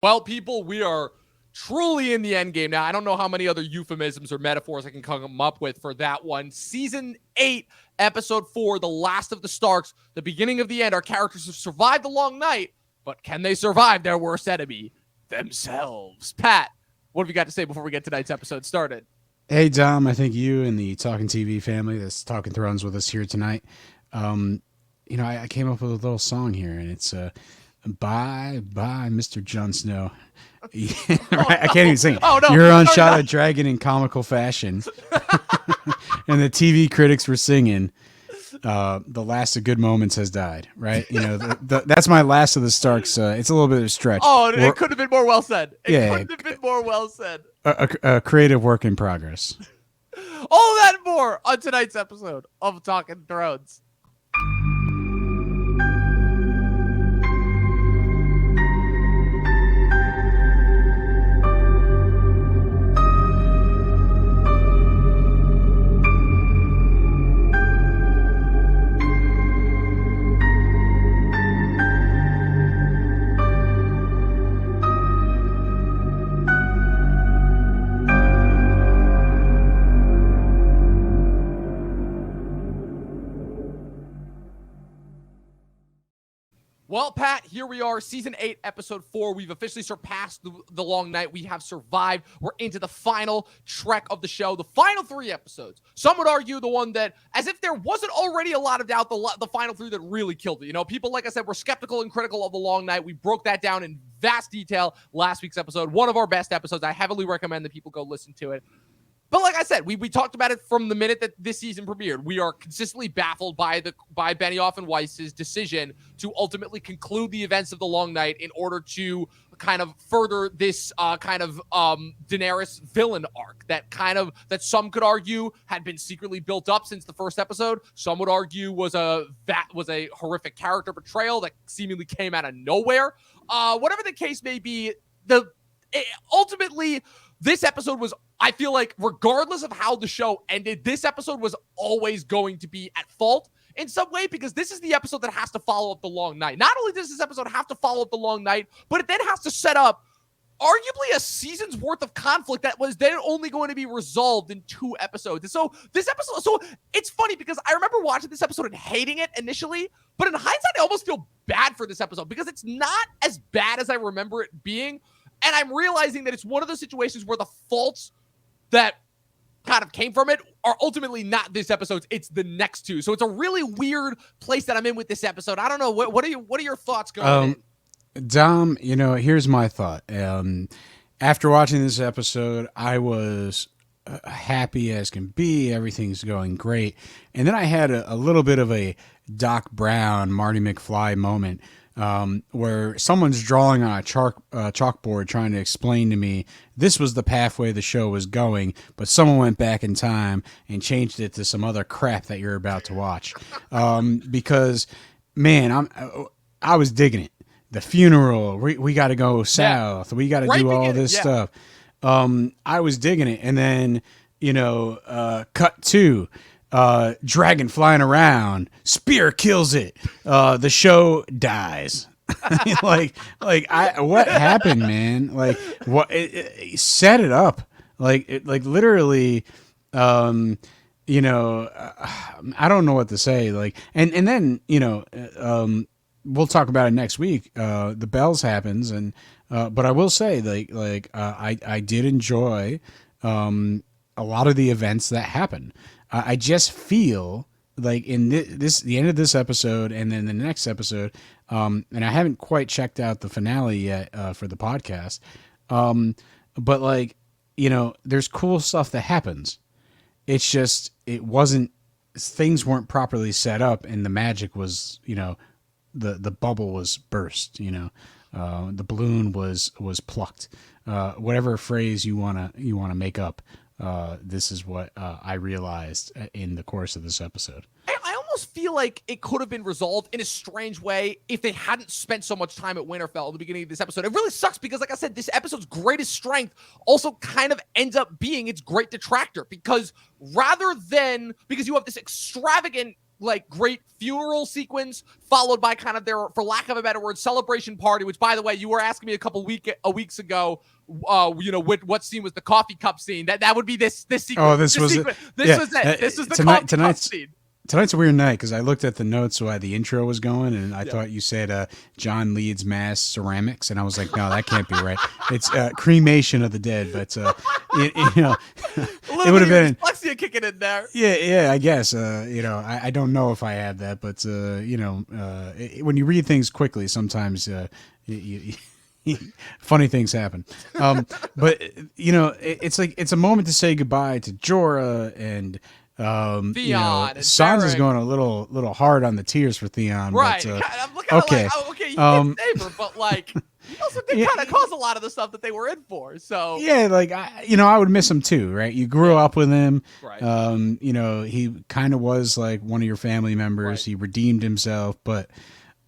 Well, people, we are truly in the end game now. I don't know how many other euphemisms or metaphors I can come up with for that one. Season 8, Episode 4, The Last of the Starks, the beginning of the end. Our characters have survived the long night, but can they survive their worst enemy, themselves? Pat, what have you got to say before we get tonight's episode started? Hey, Dom, I think you and the Talking TV family that's Talking Thrones with us here tonight. I came up with a little song here, and it's Bye, Bye, Mr. Jon Snow. I can't even sing it. Oh, no. Euron shot a dragon in comical fashion. And the TV critics were singing, the last of good moments has died, right? You know, that's my Last of the Starks. It's a little bit of a stretch. Oh, it could have been more well said. Yeah. Couldn't have been more well said. A creative work in progress. All that and more on tonight's episode of Talking Thrones. Well, Pat, here we are, Season 8, Episode 4. We've officially surpassed the long night. We have survived. We're into the final trek of the show, the final 3 episodes. Some would argue the one that, as if there wasn't already a lot of doubt, the final 3 that really killed it. You know, people, like I said, were skeptical and critical of the long night. We broke that down in vast detail last week's episode. One of our best episodes. I heavily recommend that people go listen to it. But like I said, we talked about it from the minute that this season premiered. We are consistently baffled by Benioff and Weiss's decision to ultimately conclude the events of the long night in order to kind of further this Daenerys villain arc that some could argue had been secretly built up since the first episode. Some would argue was a horrific character portrayal that seemingly came out of nowhere. Whatever the case may be, ultimately this episode was, I feel like, regardless of how the show ended, this episode was always going to be at fault in some way, because this is the episode that has to follow up the long night. Not only does this episode have to follow up the long night, but it then has to set up arguably a season's worth of conflict that was then only going to be resolved in 2 episodes. And so it's funny because I remember watching this episode and hating it initially, but in hindsight, I almost feel bad for this episode because it's not as bad as I remember it being. And I'm realizing that it's one of those situations where the faults that kind of came from it are ultimately not this episode. It's the next 2. So it's a really weird place that I'm in with this episode. I don't know. What are your thoughts going in? Dom, here's my thought. After watching this episode, I was happy as can be. Everything's going great. And then I had a little bit of a Doc Brown, Marty McFly moment where someone's drawing on a chalkboard trying to explain to me this was the pathway the show was going, but someone went back in time and changed it to some other crap that you're about to watch. Because, man, I was digging it. The funeral, we got to go south. We got to do all this stuff. I was digging it. And then, cut to dragon flying around, spear kills it, the show dies. What happened, man? Like, what? Set it up, literally. I don't know what to say. And then we'll talk about it next week. The bells happens, and but I will say, I did enjoy a lot of the events that happened. I just feel like in the end of this episode and then the next episode, and I haven't quite checked out the finale yet for the podcast, but there's cool stuff that happens. It's just things weren't properly set up, and the magic was, the bubble was burst. The balloon was plucked. Whatever phrase you wanna make up. This is what I realized in the course of this episode. I almost feel like it could have been resolved in a strange way if they hadn't spent so much time at Winterfell at the beginning of this episode. It really sucks because, like I said, this episode's greatest strength also kind of ends up being its great detractor, because you have this extravagant like great funeral sequence, followed by kind of their, for lack of a better word, celebration party. Which, by the way, you were asking me a weeks ago, what scene was the coffee cup scene? That would be this sequence. Oh, this was it. This was it. This was the coffee cup scene. Tonight's a weird night because I looked at the notes while the intro was going, and I thought you said John leads mass ceramics, and I was like, no, that can't be right. It's cremation of the dead, but it would have been dyslexia kicking in there. Yeah, I guess. I don't know if I had that, but when you read things quickly, sometimes funny things happen. But it's a moment to say goodbye to Jorah and. Theon, Sansa's going a little hard on the tears for Theon, right? But, I'm looking okay, he did save her, but like he also did kind of cause a lot of the stuff that they were in for. So yeah, like I would miss him too, right? You grew up with him, right? He kind of was like one of your family members. Right. He redeemed himself, but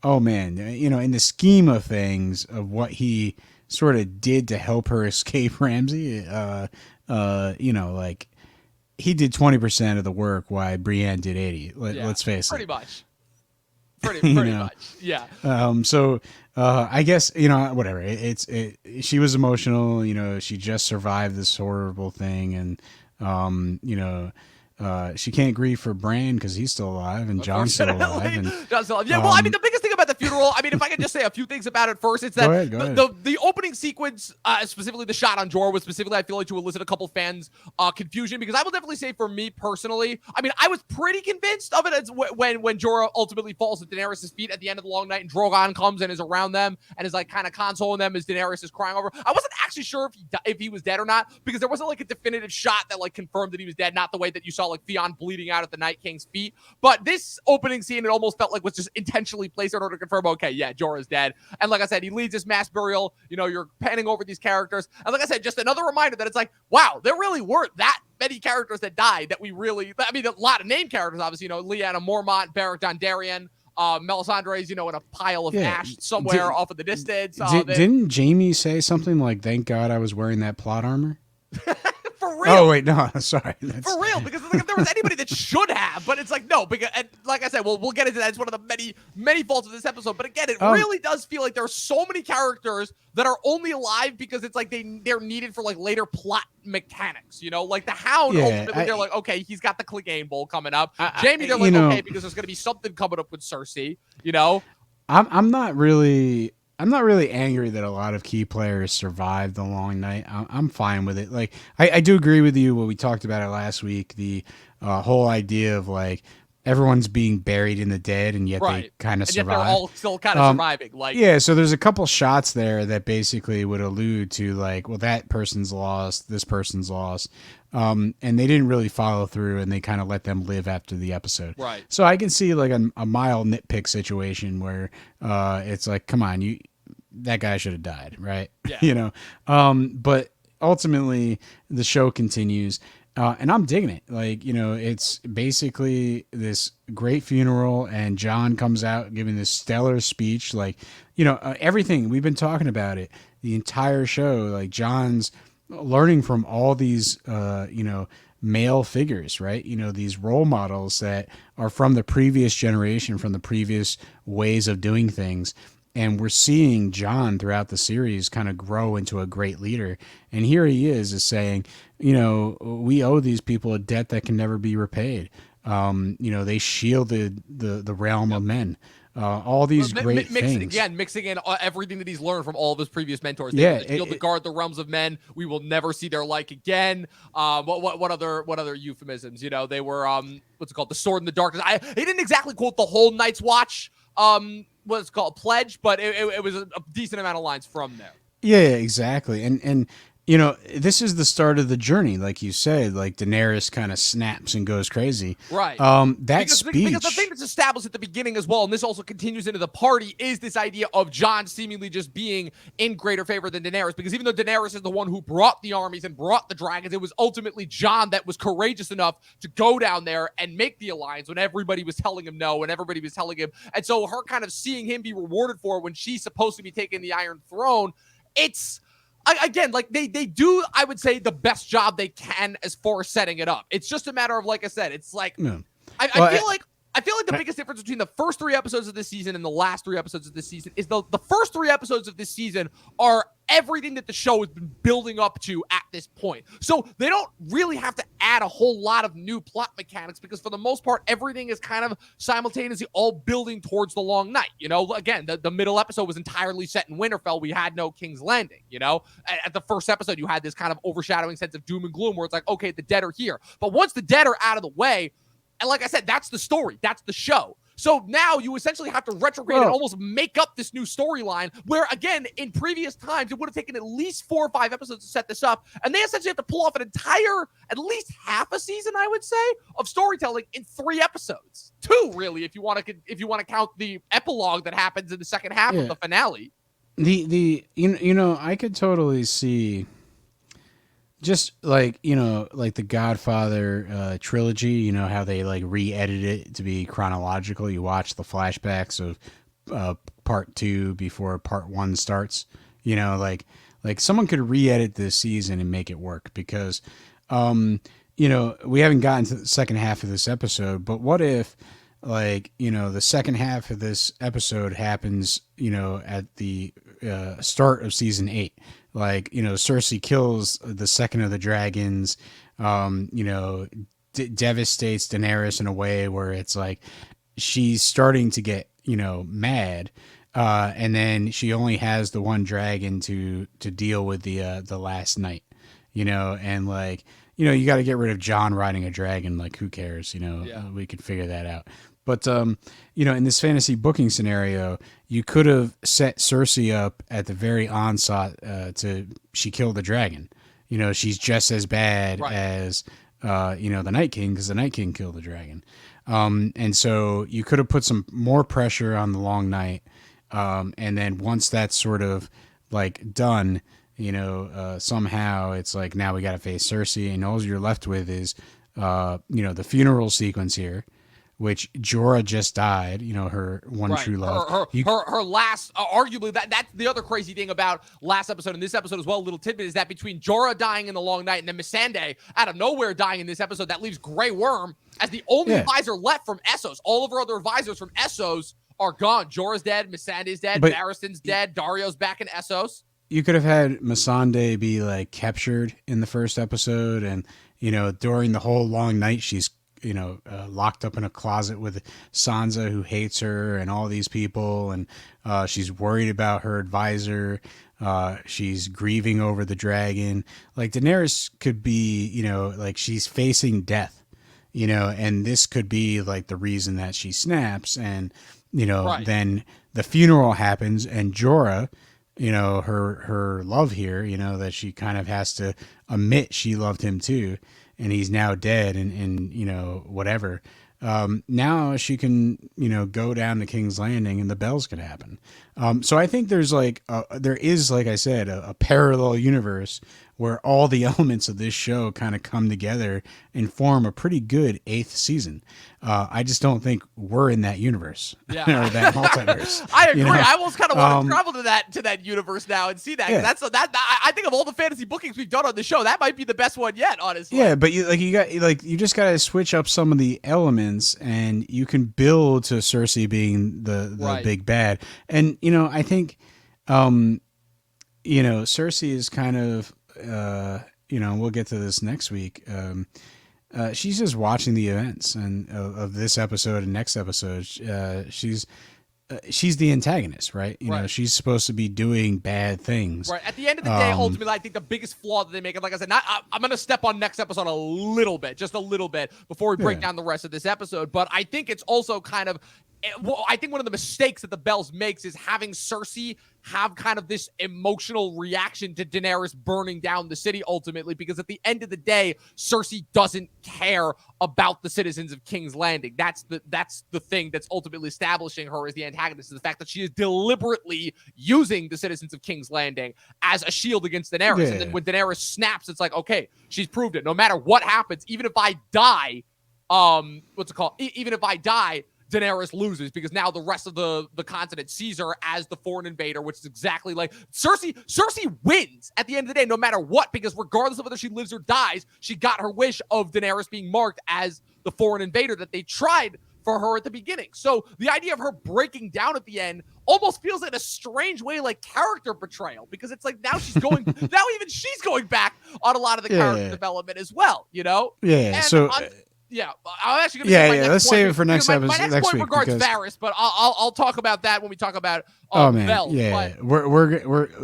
oh man, in the scheme of things, of what he sort of did to help her escape Ramsay, like. He did 20% of the work, while Brienne did 80. Let's face pretty it. Much. Pretty much. Yeah. I guess whatever. She was emotional. She just survived this horrible thing, and she can't grieve for Bran because he's still alive and John's still alive. Yeah. Well, I mean, the biggest thing about the funeral. I mean, if I could just say a few things about it first, it's that go ahead. The opening sequence, specifically the shot on Jorah, was specifically, I feel like, to elicit a couple fans' confusion, because I will definitely say, for me personally, I mean, I was pretty convinced of it as when Jorah ultimately falls at Daenerys' feet at the end of the long night, and Drogon comes and is around them and is like kind of consoling them as Daenerys is crying over. I wasn't actually sure if he was dead or not, because there wasn't like a definitive shot that like confirmed that he was dead, not the way that you saw like Theon bleeding out at the Night King's feet. But this opening scene, it almost felt like was just intentionally placed in order to confirm, okay, yeah, Jorah's dead. And like I said, he leads this mass burial. You're panning over these characters. And like I said, just another reminder that it's like, wow, there really weren't that many characters that died that we really, I mean, a lot of named characters, obviously, Lyanna Mormont, Beric Dondarrion, Melisandre's, in a pile of ash somewhere off in the distance. Didn't Jaime say something like, thank God I was wearing that plot armor? For real. Oh, wait, no, sorry. For real, because like, if there was anybody that should have, but it's like, no, because, and like I said, we'll get into that. It's one of the many, many faults of this episode. But again, it really does feel like there are so many characters that are only alive because it's like they're needed for like later plot mechanics, like the Hound, ultimately, they're like, okay, he's got the Clegane Bowl coming up. Jaime, they're like, okay, because there's going to be something coming up with Cersei, I'm not really angry that a lot of key players survived the long night. I'm fine with it. Like, I do agree with you when we talked about it last week, the whole idea of like everyone's being buried in the dead, and yet they kind of survive. Yet they're all still kind of surviving. Like, yeah, so there's a couple shots there that basically would allude to like, well, that person's lost, this person's lost. And they didn't really follow through, and they kind of let them live after the episode. Right. So I can see like a mild nitpick situation where it's like, come on, that guy should have died, right? Yeah. But ultimately the show continues, and I'm digging it. Like, it's basically this great funeral, and Jon comes out giving this stellar speech. Like, everything we've been talking about it, the entire show, like Jon's learning from all these, male figures, right? These role models that are from the previous generation, from the previous ways of doing things. And we're seeing Jon throughout the series kind of grow into a great leader. And here he is saying, we owe these people a debt that can never be repaid. They shielded the realm of men. All these great things. Again, mixing in everything that he's learned from all of his previous mentors. They shield to guard the realms of men. We will never see their like again. What other euphemisms? They were what's it called? The sword in the darkness. He didn't exactly quote the whole Night's Watch. What's called pledge, but it was a decent amount of lines from there. Yeah, exactly. And this is the start of the journey, like you said. Like Daenerys kind of snaps and goes crazy. Right. Because the thing that's established at the beginning as well, and this also continues into the party, is this idea of Jon seemingly just being in greater favor than Daenerys. Because even though Daenerys is the one who brought the armies and brought the dragons, it was ultimately Jon that was courageous enough to go down there and make the alliance when everybody was telling him no, and everybody was telling him. And so her kind of seeing him be rewarded for it when she's supposed to be taking the Iron Throne, it's... Again, like they do, I would say, the best job they can as far as setting it up. It's just a matter of, like I said, it's like, I feel like I feel like the biggest difference between the first 3 episodes of this season and the last 3 episodes of this season is the first 3 episodes of this season are everything that the show has been building up to at this point. So they don't really have to add a whole lot of new plot mechanics because for the most part, everything is kind of simultaneously all building towards the long night. You know, again, the middle episode was entirely set in Winterfell. We had no King's Landing, you know? At the first episode, you had this kind of overshadowing sense of doom and gloom where it's like, okay, the dead are here. But once the dead are out of the way, and like I said, that's the story. That's the show. So now you essentially have to retrograde and almost make up this new storyline where, again, in previous times, it would have taken at least 4 or 5 episodes to set this up. And they essentially have to pull off an entire, at least half a season, I would say, of storytelling in 3 episodes. 2, really, if you want to count the epilogue that happens in the second half of the finale. I could totally see just like, like the Godfather trilogy, how they like re-edit it to be chronological. You watch the flashbacks of part 2 before part 1 starts, like someone could re-edit this season and make it work because, we haven't gotten to the second half of this episode, but what if the second half of this episode happens, at the start of season 8. Cersei kills the second of the dragons, devastates Daenerys in a way where it's like she's starting to get, mad. And then she only has the one dragon to deal with the last night, and you got to get rid of Jon riding a dragon. Like, who cares? We could figure that out. But, in this fantasy booking scenario, you could have set Cersei up at the very onset she killed the dragon. She's just as bad as, the Night King because the Night King killed the dragon. And so you could have put some more pressure on the long night. And then once that's sort of done, somehow it's like, now we got to face Cersei and all you're left with is, the funeral sequence here. Which Jorah just died, her one true love. Her last, arguably, that's the other crazy thing about last episode and this episode as well, a little tidbit, is that between Jorah dying in the long night and then Missandei out of nowhere dying in this episode, that leaves Grey Worm as the only advisor left from Essos. All of her other advisors from Essos are gone. Jorah's dead, Missandei's dead, Barristan's dead, Dario's back in Essos. You could have had Missandei be captured in the first episode and, during the whole long night, she's locked up in a closet with Sansa who hates her and all these people. And she's worried about her advisor. She's grieving over the dragon. Daenerys could be, she's facing death, and this could be the reason that she snaps. And, then the funeral happens and Jorah, her love here, that she kind of has to admit she loved him too. And he's now dead and whatever. Now she can, go down to King's Landing and the bells could happen. So I think there's there is, like I said, a parallel universe where all the elements of this show kind of come together and form a pretty good 8th season. I just don't think we're in that universe or that multiverse. I agree. I almost kind of want to travel to that universe now and see that. Yeah. That's I think of all the fantasy bookings we've done on the show, that might be the best one yet, honestly. Yeah, but you just got to switch up some of the elements, and you can build to Cersei being the big bad. And I think Cersei is kind of we'll get to this next week. She's just watching the events and of this episode and next episode. She's the antagonist, right? She's supposed to be doing bad things. Right. At the end of the day, ultimately, I think the biggest flaw that they make, and like I said, I'm going to step on next episode a little bit, just a little bit, before we break down the rest of this episode. But I think it's also kind of, I think one of the mistakes that the Bells makes is having Cersei have kind of this emotional reaction to Daenerys burning down the city ultimately, because at the end of the day, Cersei doesn't care about the citizens of King's Landing. That's the thing that's ultimately establishing her as the antagonist, is the fact that she is deliberately using the citizens of King's Landing as a shield against Daenerys. Yeah. And then when Daenerys snaps, it's like, okay, she's proved it. No matter what happens, even if I die, even if I die, Daenerys loses, because now the rest of the continent sees her as the foreign invader, which is exactly like Cersei. Cersei wins at the end of the day, no matter what, because regardless of whether she lives or dies, she got her wish of Daenerys being marked as the foreign invader that they tried for her at the beginning. So the idea of her breaking down at the end almost feels in a strange way like character betrayal, because it's like now she's going, now even she's going back on a lot of the character development as well, you know? Yeah. And So. Yeah, I'm actually going to say my next let's point, save it for next my episode. next next point week, regards because... Varys, but I'll talk about that when we talk about man, Bell. yeah, But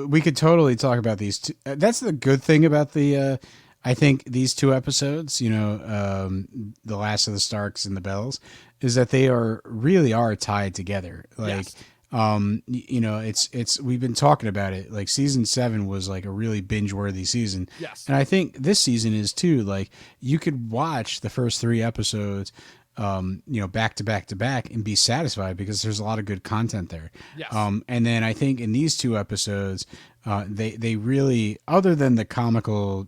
we could totally talk about these two. That's the good thing about the I think these two episodes, you know, the Last of the Starks and the Bells, is that they really are tied together. Like, you know, it's we've been talking about it. Like season 7 was like a really binge worthy season. Yes. And I think this season is too. Like you could watch the first 3 episodes, you know, back to back to back and be satisfied because there's a lot of good content there. Yes. And then I think in these 2 episodes, they really, other than the comical,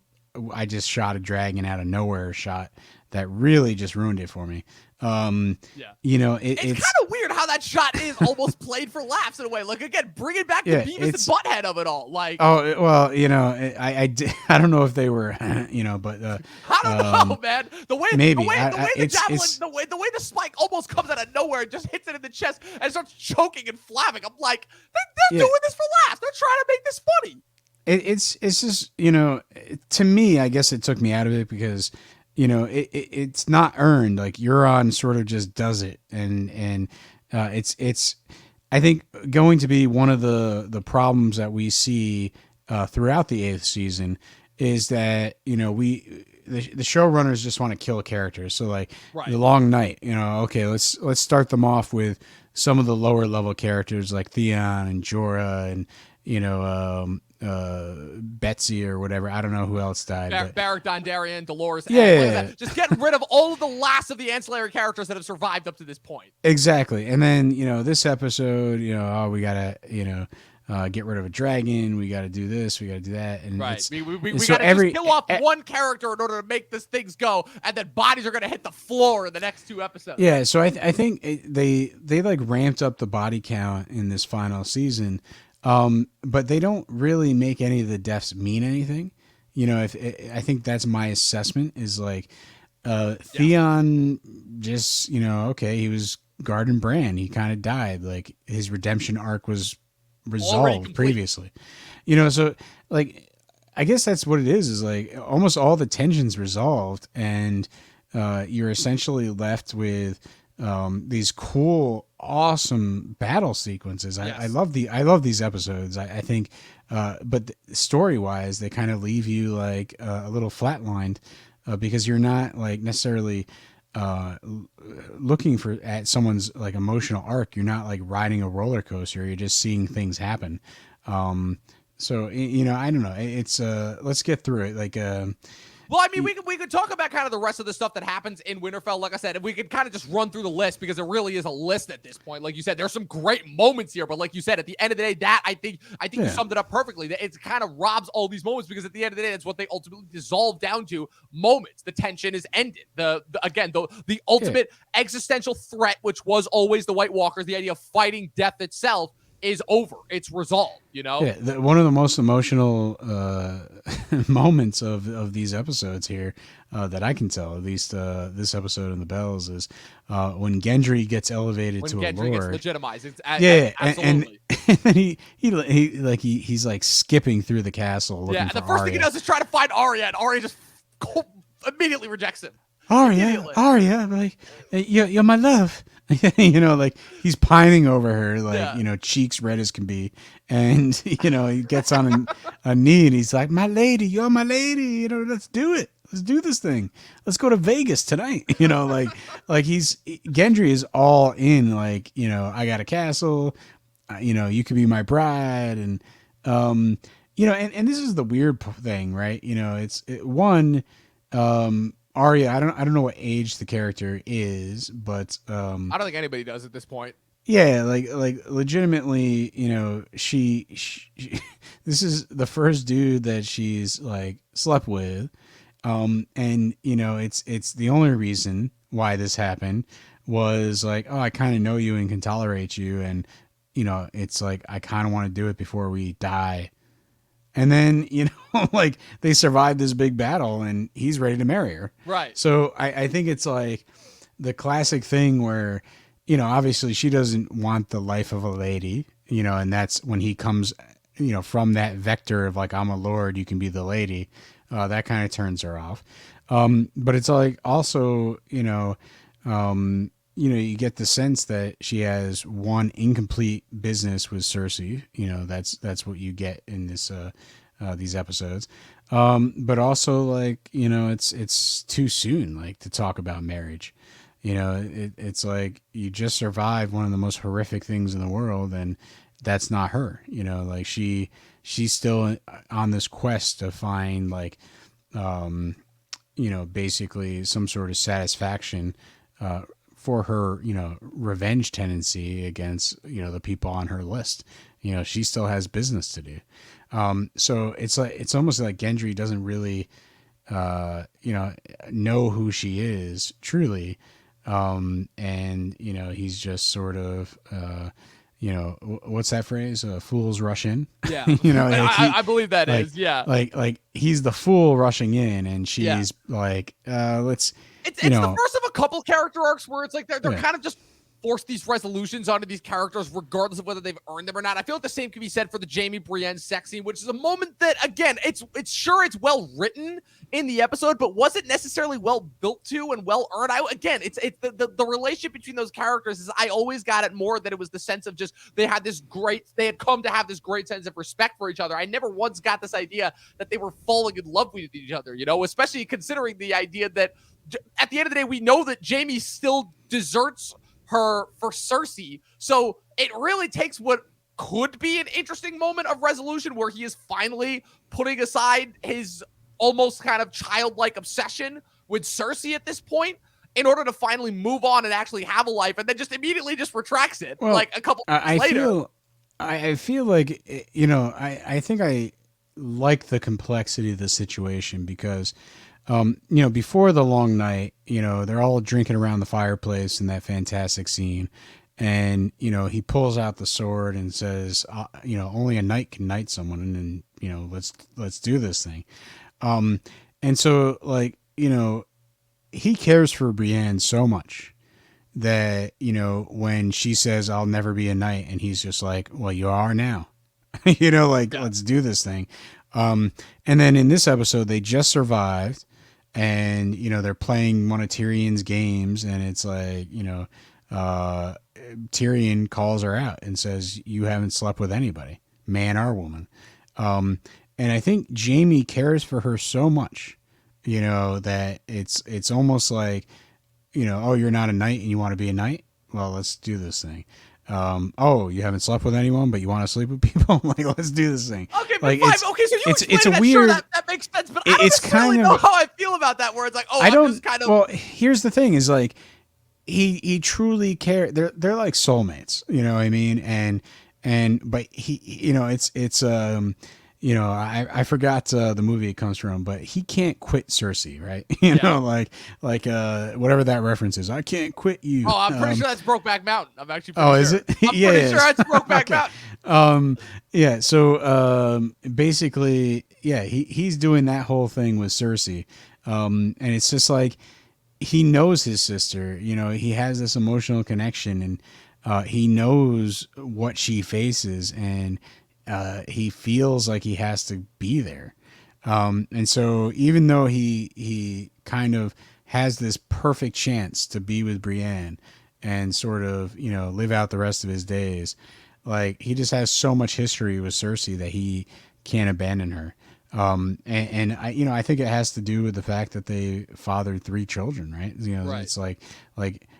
I just shot a dragon out of nowhere shot that really just ruined it for me. You know, it's kind of weird how that shot is almost played for laughs in a way. Like again, bringing back the Beavis and Butthead of it all. Like, oh well, you know, I don't know if they were, you know, but I don't know, man. The way the javelin, the way the spike almost comes out of nowhere and just hits it in the chest and starts choking and flapping. I'm like, they're doing this for laughs. They're trying to make this funny. It's just, you know, to me, I guess it took me out of it because, you know, it's not earned. Like Euron sort of just does it, and it's I think going to be one of the problems that we see throughout the 8th season is that, you know, the showrunners just want to kill characters. So like the Long Night, you know, okay, let's start them off with some of the lower level characters like Theon and Jorah and, you know, Betsy or whatever. I don't know who else died. Beric Dondarrion, Dolores. Yeah. Just get rid of all of the last of the ancillary characters that have survived up to this point. Exactly. And then, you know, this episode, you know, oh, we gotta, you know, get rid of a dragon. We gotta do this. We gotta do that. And we gotta just kill off one character in order to make this things go, and then bodies are gonna hit the floor in the next 2 episodes. Yeah. So I think they like ramped up the body count in this final season. But they don't really make any of the deaths mean anything. You know, I think that's my assessment is like, Theon just, you know, okay, he was guarding Bran. He kind of died. Like his redemption arc was resolved previously, you know? So like, I guess that's what it is like almost all the tension's resolved and, you're essentially left with, these cool, awesome battle sequences. Yes. I love these episodes. I think, but story wise, they kind of leave you like a little flatlined, because you're not like necessarily looking at someone's like emotional arc. You're not like riding a roller coaster. You're just seeing things happen. So you know, I don't know. It's let's get through it. Like well, I mean, we could talk about kind of the rest of the stuff that happens in Winterfell. Like I said, if we could kind of just run through the list because it really is a list at this point. Like you said, there's some great moments here, but like you said, at the end of the day, that I think you summed it up perfectly. That it kind of robs all these moments because at the end of the day, that's what they ultimately dissolve down to: moments. The tension is ended. The ultimate existential threat, which was always the White Walkers, the idea of fighting death itself, is over. It's resolved, you know? Yeah, one of the most emotional moments of these episodes here that I can tell, at least this episode in the Bells, is when Gendry gets elevated to a lord. When Gendry gets legitimized. Absolutely. And then he's like skipping through the castle looking for and the first thing he does is try to find Arya, and Arya just immediately rejects him. Arya, like, you're my love. You know, like he's pining over her, like, you know, cheeks red as can be. And, you know, he gets on a knee and he's like, my lady, you're my lady. You know, let's do it. Let's do this thing. Let's go to Vegas tonight. You know, like Gendry is all in, like, you know, I got a castle, you know, you could be my bride. And, you know, and this is the weird thing, right? You know, Arya, I don't know what age the character is, but I don't think anybody does at this point. Yeah, like legitimately, you know, she this is the first dude that she's like slept with, and you know, it's the only reason why this happened was like, oh, I kind of know you and can tolerate you, and you know, it's like I kind of want to do it before we die. And then, you know, like they survived this big battle and he's ready to marry her. Right. So I think it's like the classic thing where, obviously she doesn't want the life of a lady, and that's when he comes, from that vector of like, I'm a lord, you can be the lady. That kind of turns her off. But it's like also, you get the sense that she has one incomplete business with Cersei. That's what you get in this these episodes. But also like, it's too soon like to talk about marriage. It's like you just survived one of the most horrific things in the world, and that's not her. Like she's still on this quest to find like, basically some sort of satisfaction for her, revenge tendency against, the people on her list. She still has business to do. So it's almost like Gendry doesn't really, know who she is truly. And, he's just sort of, what's that phrase? Fools rush in. Yeah. Like I believe that like, is. Yeah. Like he's the fool rushing in, and she's like, let's, It's the first of a couple character arcs where it's like they're Yeah. kind of just force these resolutions onto these characters regardless of whether they've earned them or not. I feel like the same can be said for the Jaime Brienne sex scene, which is a moment that, again, it's well written in the episode, but wasn't necessarily well built to and well earned. It's the relationship between those characters is, I always got it more that it was the sense of just they had come to have this great sense of respect for each other. I never once got this idea that they were falling in love with each other, especially considering the idea that at the end of the day, we know that Jaime still deserts her for Cersei. So it really takes what could be an interesting moment of resolution where he is finally putting aside his almost kind of childlike obsession with Cersei at this point in order to finally move on and actually have a life, and then just immediately just retracts it like a couple months later. I feel like, I think I like the complexity of the situation because before the long night, they're all drinking around the fireplace in that fantastic scene. And, he pulls out the sword and says, only a knight can knight someone. And then, let's do this thing. And so like, he cares for Brienne so much that, when she says, I'll never be a knight, and he's just like, well, you are now, let's do this thing. And then in this episode, they just survived. And, they're playing one of Tyrion's games, and it's like, Tyrion calls her out and says, you haven't slept with anybody, man or woman. And I think Jaime cares for her so much, that it's almost like, oh, you're not a knight and you want to be a knight? Well, let's do this thing. Oh, you haven't slept with anyone, but you want to sleep with people? Like, let's do this thing. Okay, but like, fine. Okay, so you it's a that, weird. sure, that makes sense, but I don't necessarily know how I feel about that. Where it's like, oh, I'm just kind of. Well, here's the thing: is like he truly cares. They're like soulmates. You know what I mean? But he, I forgot the movie it comes from, but he can't quit Cersei, right? Whatever that reference is, I can't quit you. Oh, I'm pretty sure that's Brokeback Mountain. I'm actually pretty sure. Is it? I'm pretty sure that's Brokeback Mountain. Yeah. So basically, yeah, he's doing that whole thing with Cersei, and it's just like he knows his sister. He has this emotional connection, and he knows what she faces, and he feels like he has to be there. And so even though he kind of has this perfect chance to be with Brienne and sort of, live out the rest of his days, like he just has so much history with Cersei that he can't abandon her. And I think it has to do with the fact that they fathered 3 children, right? Right. It's like,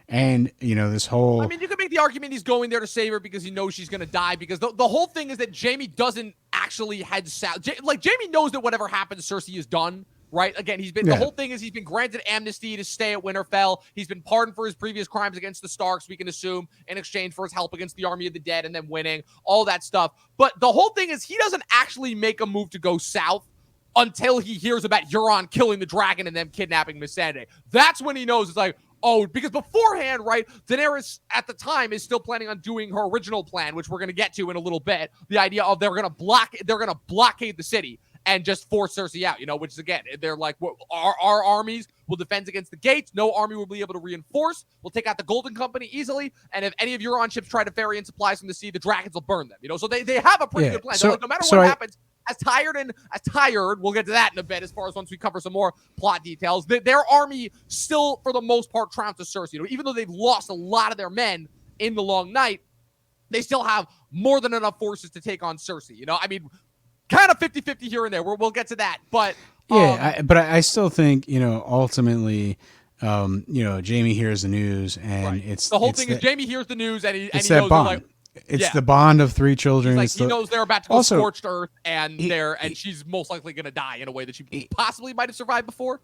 and this whole, I mean, you could make the argument he's going there to save her because he knows she's going to die, because the whole thing is that Jaime doesn't actually head south. Jaime knows that whatever happens, Cersei is done, right? Again, the whole thing is he's been granted amnesty to stay at Winterfell. He's been pardoned for his previous crimes against the Starks, we can assume, in exchange for his help against the army of the dead and then winning, all that stuff. But the whole thing is he doesn't actually make a move to go south until he hears about Euron killing the dragon and them kidnapping Missandei. That's when he knows it's like, oh, because beforehand, right, Daenerys at the time is still planning on doing her original plan, which we're going to get to in a little bit. The idea of they're going to blockade the city. and just force Cersei out, which is, again, they're like, our armies will defend against the gates. No army will be able to reinforce. We'll take out the Golden Company easily. And if any of Euron ships try to ferry in supplies from the sea, the dragons will burn them, So they have a pretty good plan. So like, no matter what happens, as tired, we'll get to that in a bit as far as once we cover some more plot details. Their army still, for the most part, trounces Cersei. Even though they've lost a lot of their men in the long night, they still have more than enough forces to take on Cersei. I mean, kind of 50-50 here and there. We'll get to that. But but I still think, ultimately, Jaime hears the news, and it's the whole thing is Jaime hears the news, and he that knows bond. Like, it's the bond of three children. He knows they're about to go scorched earth, and she's most likely going to die in a way that she possibly might have survived before.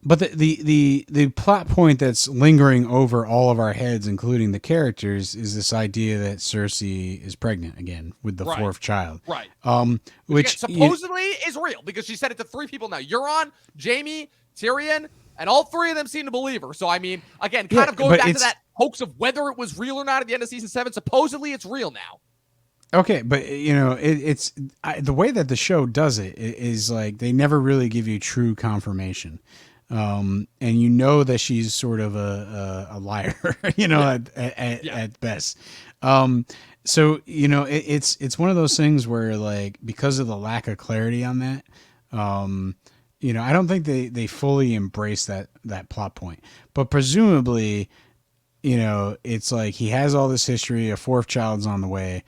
But the plot point that's lingering over all of our heads, including the characters, is this idea that Cersei is pregnant again with the fourth child. Right. Which supposedly is real, because she said it to 3 people now. Euron, Jaime, Tyrion, and all 3 of them seem to believe her. So, I mean, again, kind of going back to that hoax of whether it was real or not at the end of season 7, supposedly it's real now. Okay, but it's the way that the show does it is like they never really give you true confirmation, and that she's sort of a liar, at best. So it's one of those things where, like, because of the lack of clarity on that, I don't think they fully embrace that plot point. But presumably, it's like he has all this history, a 4th child's on the way.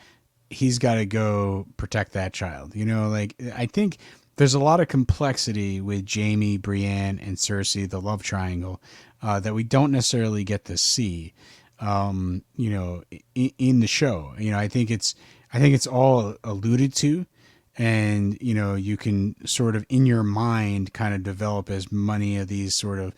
He's got to go protect that child. I think there's a lot of complexity with Jaime, Brienne, and Cersei, the love triangle, that we don't necessarily get to see, in the show. I think it's all alluded to, and, you can sort of in your mind kind of develop as many of these sort of,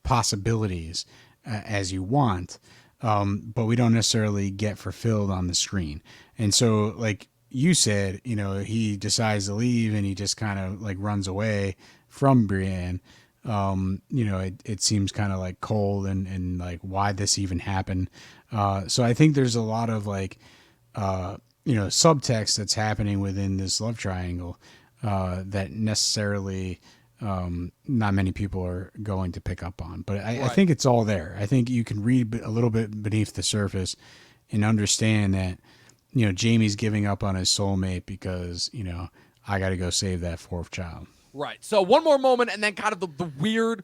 possibilities as you want. But we don't necessarily get fulfilled on the screen. And so, like you said, he decides to leave and he just kind of like runs away from Brienne. It seems kind of like cold and like why this even happened. So I think there's a lot of like, subtext that's happening within this love triangle that necessarily not many people are going to pick up on, but I think it's all there. I think you can read a little bit beneath the surface and understand that, Jaime's giving up on his soulmate because, I got to go save that 4th child. Right. So one more moment, and then kind of the weird,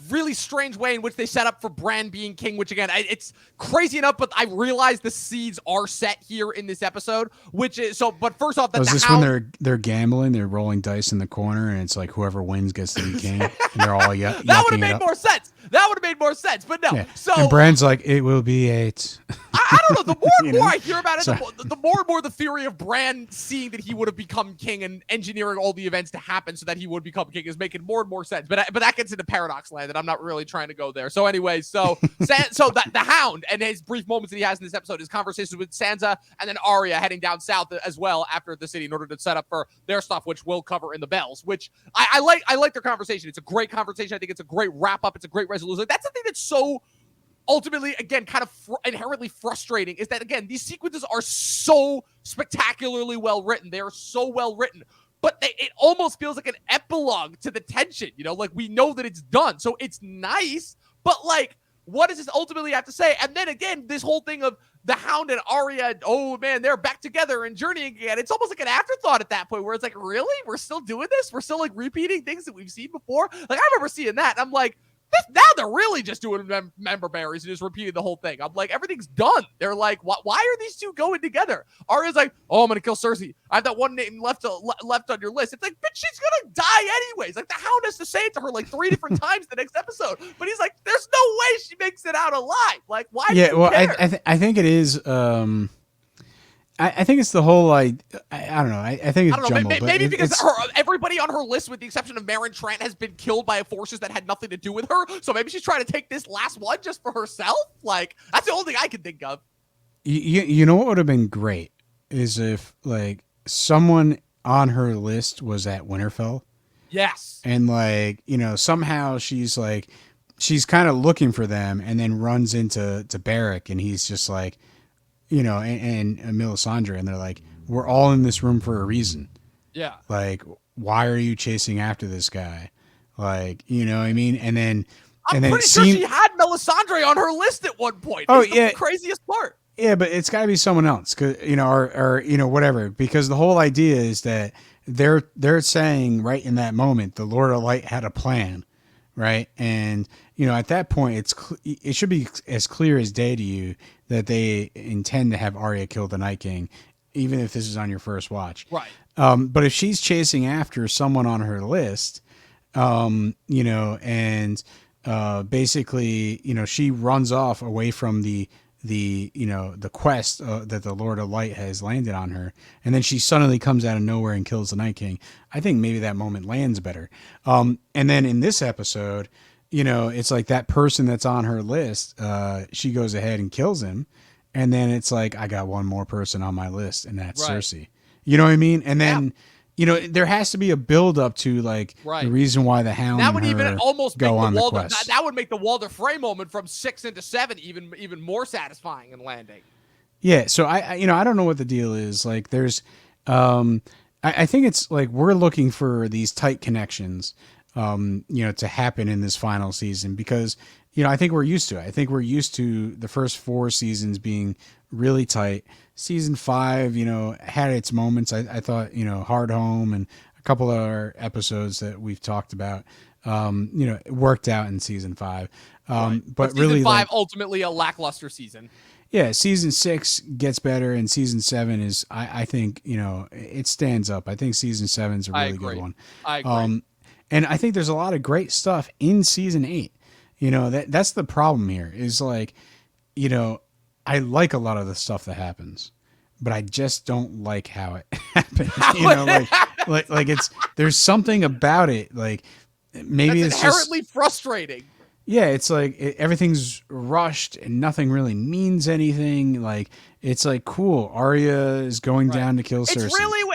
really strange way in which they set up for Bran being king, which, again, it's crazy enough, but I realize the seeds are set here in this episode, which is so. But first off, is this when they're gambling, they're rolling dice in the corner, and it's like whoever wins gets to be king, and they're all that would have made more sense. That would have made more sense, but no. Yeah. So and Bran's like, it will be 8. I don't know. The more and more I hear about it, the more and more the theory of Bran seeing that he would have become king and engineering all the events to happen so that he would become king is making more and more sense. But that gets into paradox land, and I'm not really trying to go there. So anyway, so the Hound and his brief moments that he has in this episode, his conversations with Sansa and then Arya heading down south as well after the city in order to set up for their stuff, which we'll cover in the bells. Which I like their conversation. It's a great conversation. I think it's a great wrap up. It's a great resolution. That's the thing that's so ultimately, again, kind of inherently frustrating is that, again, these sequences are so spectacularly well written. They are so well written, but it almost feels like an epilogue to the tension, like we know that it's done. So it's nice, but like, what does this ultimately have to say? And then again, this whole thing of the Hound and Arya, oh man, they're back together and journeying again. It's almost like an afterthought at that point where it's like, really? We're still doing this? We're still like repeating things that we've seen before? Like, I remember seeing that. And I'm like, now they're really just doing member berries and just repeating the whole thing. I'm like, everything's done. They're like, why are these two going together? Arya's like, oh, I'm going to kill Cersei. I have that one name left on your list. It's like, bitch, she's going to die anyways. Like, the Hound has to say it to her like 3 different times the next episode. But he's like, there's no way she makes it out alive. Like, why do you care? I think it is... I think it's the whole, like, I don't know. I think it's jumbled. Maybe because everybody on her list, with the exception of Meryn Trant, has been killed by forces that had nothing to do with her. So maybe she's trying to take this last one just for herself. Like, that's the only thing I can think of. You know what would have been great is if, like, someone on her list was at Winterfell. Yes. And, like, somehow she's kind of looking for them and then runs into Barrack, and he's just like, and Melisandre, and they're like, we're all in this room for a reason. Yeah. Like, why are you chasing after this guy? Like, you know what I mean? And then I'm pretty sure she had Melisandre on her list at one point. Oh, it's the craziest part. Yeah, but it's got to be someone else, cause or whatever. Because the whole idea is that they're saying right in that moment the Lord of Light had a plan, right? And at that point it should be as clear as day to you that they intend to have Arya kill the Night King, even if this is on your first watch, right? But if she's chasing after someone on her list, and basically, she runs off away from the quest that the Lord of Light has landed on her, and then she suddenly comes out of nowhere and kills the Night King. I think maybe that moment lands better. And then in this episode, it's like that person that's on her list, she goes ahead and kills him, and then it's like, I got one more person on my list, and that's Cersei. You know what I mean? And then there has to be a build up to like the reason why the Hound that would even almost go make on the the Walder, quest. that would make the Walder Frey moment from 6 into 7 even more satisfying and landing. Yeah, so I don't know what the deal is. Like, there's, I think it's like we're looking for these tight connections, to happen in this final season because I think we're used to it. I think we're used to the first 4 seasons being really tight. Season 5, had its moments. I thought, Hard Home and a couple of other episodes that we've talked about, it worked out in season 5. But season really, 5 ultimately a lackluster season. Yeah, season 6 gets better, and season 7 is, I think, it stands up. I think season 7 is a really good one. I agree. And I think there's a lot of great stuff in season 8. That's the problem here is like, I like a lot of the stuff that happens, but I just don't like how it happens. Like it's, there's something about it. Like maybe that's it's inherently frustrating. Yeah, it's like everything's rushed and nothing really means anything. Like it's like, cool, Arya is going down to kill Cersei.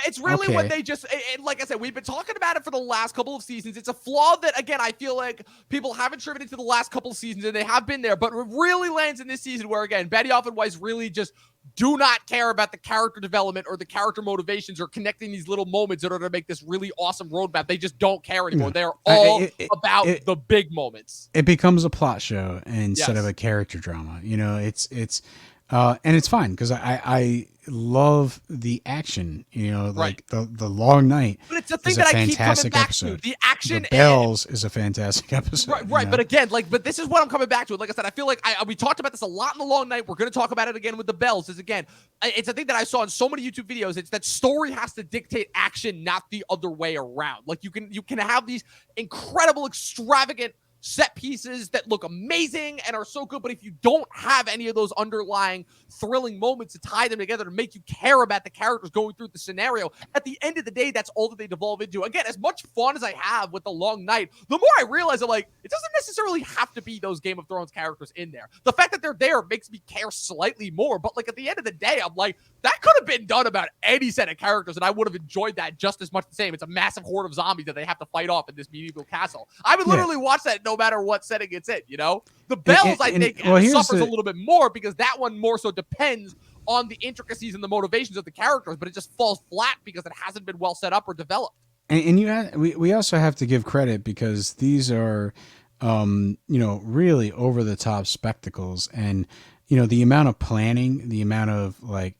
It's really what they just, like I said, we've been talking about it for the last couple of seasons. It's a flaw that, again, I feel like people haven't driven into the last couple of seasons, and they have been there, but it really lands in this season where, again, Benioff and Weiss really just do not care about the character development or the character motivations or connecting these little moments in order to make this really awesome roadmap. They just don't care anymore. They're all about the big moments. It becomes a plot show instead of a character drama. And it's fine because I love the action. Like the Long Night. But it's the thing that I keep coming back to. The action. The Bells is a fantastic episode. Right. But again, but this is what I'm coming back to. Like I said, I feel like we talked about this a lot in the Long Night. We're going to talk about it again with the Bells. It's a thing that I saw in so many YouTube videos. It's that story has to dictate action, not the other way around. Like you can have these incredible, extravagant set pieces that look amazing and are so good, but if you don't have any of those underlying thrilling moments to tie them together to make you care about the characters going through the scenario, at the end of the day, that's all that they devolve into. Again, as much fun as I have with the Long Night, the more I realize it doesn't necessarily have to be those Game of Thrones characters in there. The fact that they're there makes me care slightly more, but like at the end of the day, I'm like, that could have been done about any set of characters, and I would have enjoyed that just as much the same. It's a massive horde of zombies that they have to fight off in this medieval castle. I would literally watch that no matter what setting it's in, The Bells, I think, suffers a little bit more because that one more so depends on the intricacies and the motivations of the characters, but it just falls flat because it hasn't been well set up or developed. And we also have to give credit because these are, really over the top spectacles, and the amount of planning, the amount of like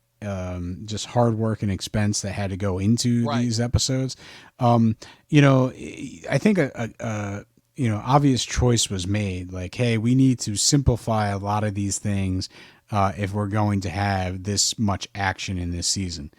just hard work and expense that had to go into these episodes. I think obvious choice was made. Like, hey, we need to simplify a lot of these things if we're going to have this much action in this season.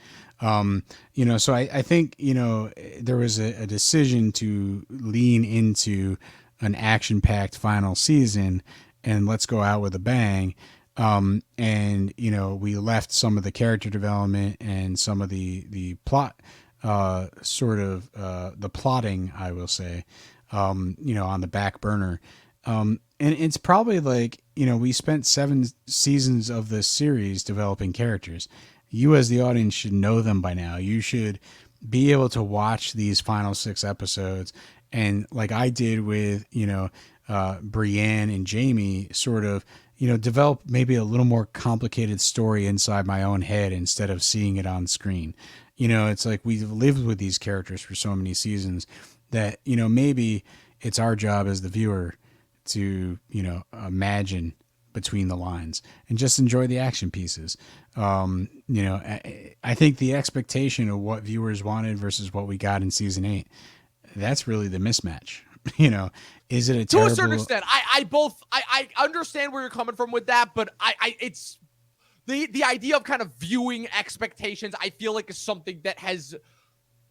So I think, there was a decision to lean into an action-packed final season and let's go out with a bang. We left some of the character development and some of the plot, the plotting, I will say, on the back burner. And it's probably like, we spent 7 seasons of this series developing characters. You as the audience should know them by now. You should be able to watch these final 6 episodes. And like I did with, Brienne and Jaime, sort of, develop maybe a little more complicated story inside my own head instead of seeing it on screen. You know, it's like we've lived with these characters for so many seasons that, you know, maybe it's our job as the viewer to, you know, imagine between the lines and just enjoy the action pieces. You know, I think the expectation of what viewers wanted versus what we got in season 8, that's really the mismatch. You know, is it a terrible... To a certain extent, I understand where you're coming from with that, but it's the idea of kind of viewing expectations, I feel like is something that has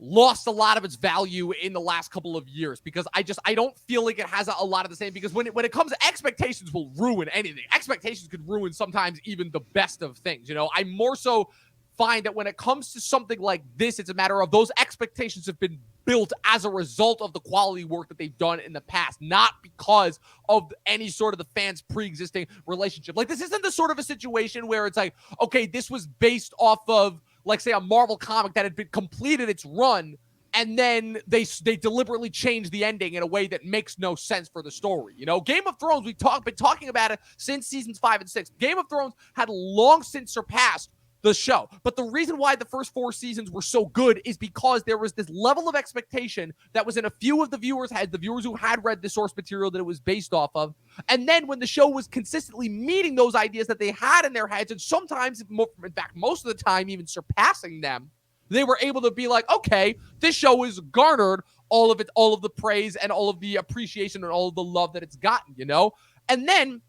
lost a lot of its value in the last couple of years, because I don't feel like it has a lot of the same, because when it comes to expectations will ruin anything. Expectations could ruin sometimes even the best of things. You know, I more so find that when it comes to something like this, it's a matter of those expectations have been built as a result of the quality work that they've done in the past, not because of any sort of the fans' pre-existing relationship. Like, this isn't the sort of a situation where it's like, okay, this was based off of, like, say, a Marvel comic that had been completed its run, and then they deliberately changed the ending in a way that makes no sense for the story. You know, Game of Thrones, we've been talking about it since seasons 5 and 6. Game of Thrones had long since surpassed the show. But the reason why the first 4 seasons were so good is because there was this level of expectation that was in a few of the viewers' heads, the viewers who had read the source material that it was based off of. And then when the show was consistently meeting those ideas that they had in their heads, and sometimes, in fact, most of the time, even surpassing them, they were able to be like, okay, this show has garnered all of the praise and all of the appreciation and all of the love that it's gotten, you know? And then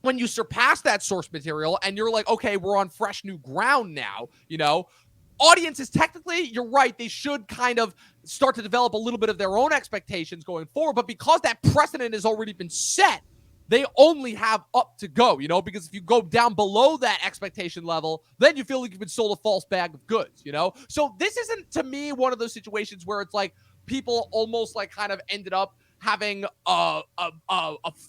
when you surpass that source material and you're like, okay, we're on fresh new ground now, you know, audiences, technically, you're right, they should kind of start to develop a little bit of their own expectations going forward. But because that precedent has already been set, they only have up to go, you know, because if you go down below that expectation level, then you feel like you've been sold a false bag of goods, you know? So this isn't, to me, one of those situations where it's like people almost like kind of ended up having a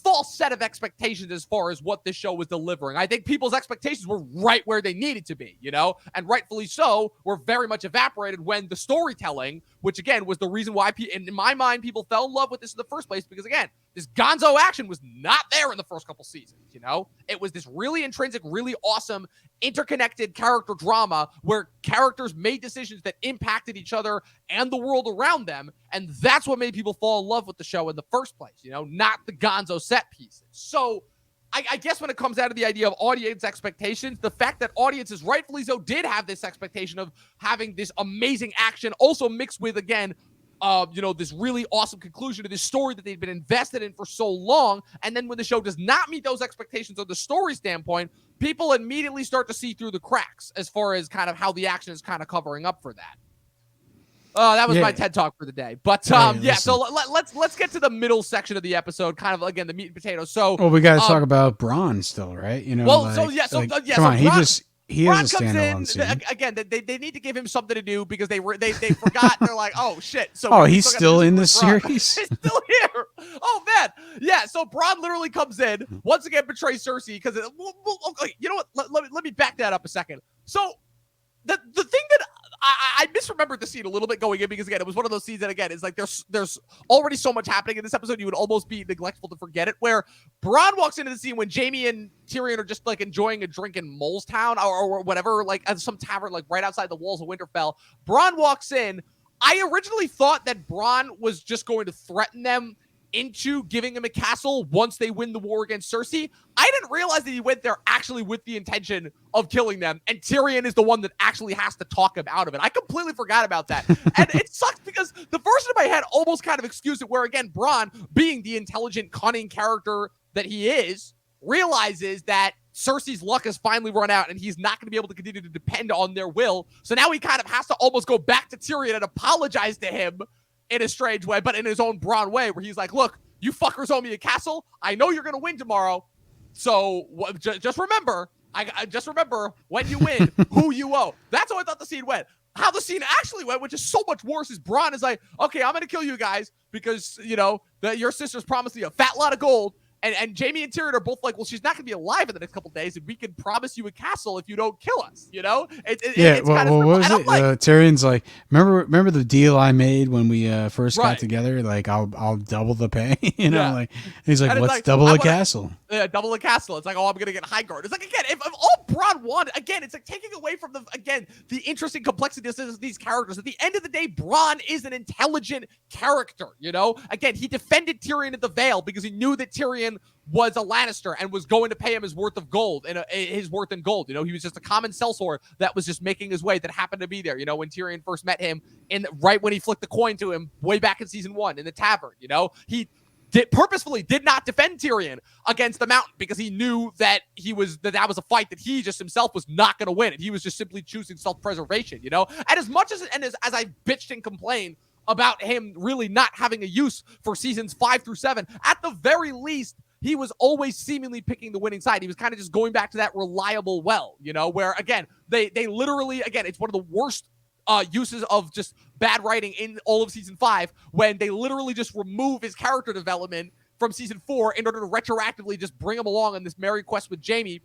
false set of expectations as far as what this show was delivering. I think people's expectations were right where they needed to be, you know, and rightfully so, were very much evaporated when the storytelling, which again was the reason why, in my mind, people fell in love with this in the first place, because again, this gonzo action was not there in the first couple seasons, you know? It was this really intrinsic, really awesome, interconnected character drama where characters made decisions that impacted each other and the world around them, and that's what made people fall in love with the show in the first place, you know, not the gonzo set pieces. So I guess when it comes down to the idea of audience expectations, the fact that audiences, rightfully so, did have this expectation of having this amazing action, also mixed with, again, you know, this really awesome conclusion to this story that they've been invested in for so long. And then when the show does not meet those expectations on the story standpoint, people immediately start to see through the cracks as far as kind of how the action is kind of covering up for that. That was my TED Talk for the day. But so let's get to the middle section of the episode, kind of, again, the meat and potatoes. So, well, we got to talk about Bronn still, right? You know, well, like, come on, Bronn, he is a standalone scene. Again, they need to give him something to do because they forgot. They're like, oh shit. So he's still in the series. He's still here. Oh man, yeah. So Bronn literally comes in once again, betrays Cersei because okay, you know what? Let me back that up a second. So the thing that I misremembered the scene a little bit going in, because again, it was one of those scenes that, again, is like there's already so much happening in this episode, you would almost be neglectful to forget it, where Bronn walks into the scene when Jaime and Tyrion are just like enjoying a drink in Molestown or whatever, like at some tavern like right outside the walls of Winterfell. Bronn walks in. I originally thought that Bronn was just going to threaten them into giving him a castle once they win the war against Cersei. I didn't realize that he went there actually with the intention of killing them, and Tyrion is the one that actually has to talk him out of it. I completely forgot about that. And it sucks because the version of my head almost kind of excused it, where again, Bronn, being the intelligent, cunning character that he is, realizes that Cersei's luck has finally run out and he's not going to be able to continue to depend on their will. So now he kind of has to almost go back to Tyrion and apologize to him in a strange way, but in his own Bronn way, where he's like, look, you fuckers owe me a castle. I know you're going to win tomorrow. So just remember, I just remember when you win, who you owe. That's how I thought the scene went. How the scene actually went, which is so much worse, is Bronn is like, okay, I'm going to kill you guys because, you know, that your sister's promised me a fat lot of gold. And Jaime and Tyrion are both like, well, she's not going to be alive in the next couple of days, and we can promise you a castle if you don't kill us, you know? It's what was it? Tyrion's like, remember the deal I made when we first got together? Like, I'll double the pay, you know? Like, he's like, let's double a castle. Yeah, double a castle. It's like, oh, I'm going to get Highguard. It's like, again, if all Bronn won. Again, it's like taking away from the interesting complexity of these characters. At the end of the day, Bronn is an intelligent character, you know? Again, he defended Tyrion at the Vale because he knew that Tyrion was a Lannister and was going to pay him his worth of gold and his worth in gold. You know, he was just a common sellsword that was just making his way, that happened to be there. You know, when Tyrion first met him, right when he flicked the coin to him way back in season 1 in the tavern, you know, he purposefully did not defend Tyrion against the Mountain because he knew that that was a fight that he just himself was not going to win, and he was just simply choosing self-preservation, you know? And as much as I bitched and complained about him really not having a use for seasons 5 through 7, at the very least, he was always seemingly picking the winning side. He was kind of just going back to that reliable well, you know, where, again, they literally, again, it's one of the worst uses of just bad writing in all of season 5, when they literally just remove his character development from season 4 in order to retroactively just bring him along on this merry quest with Jaime.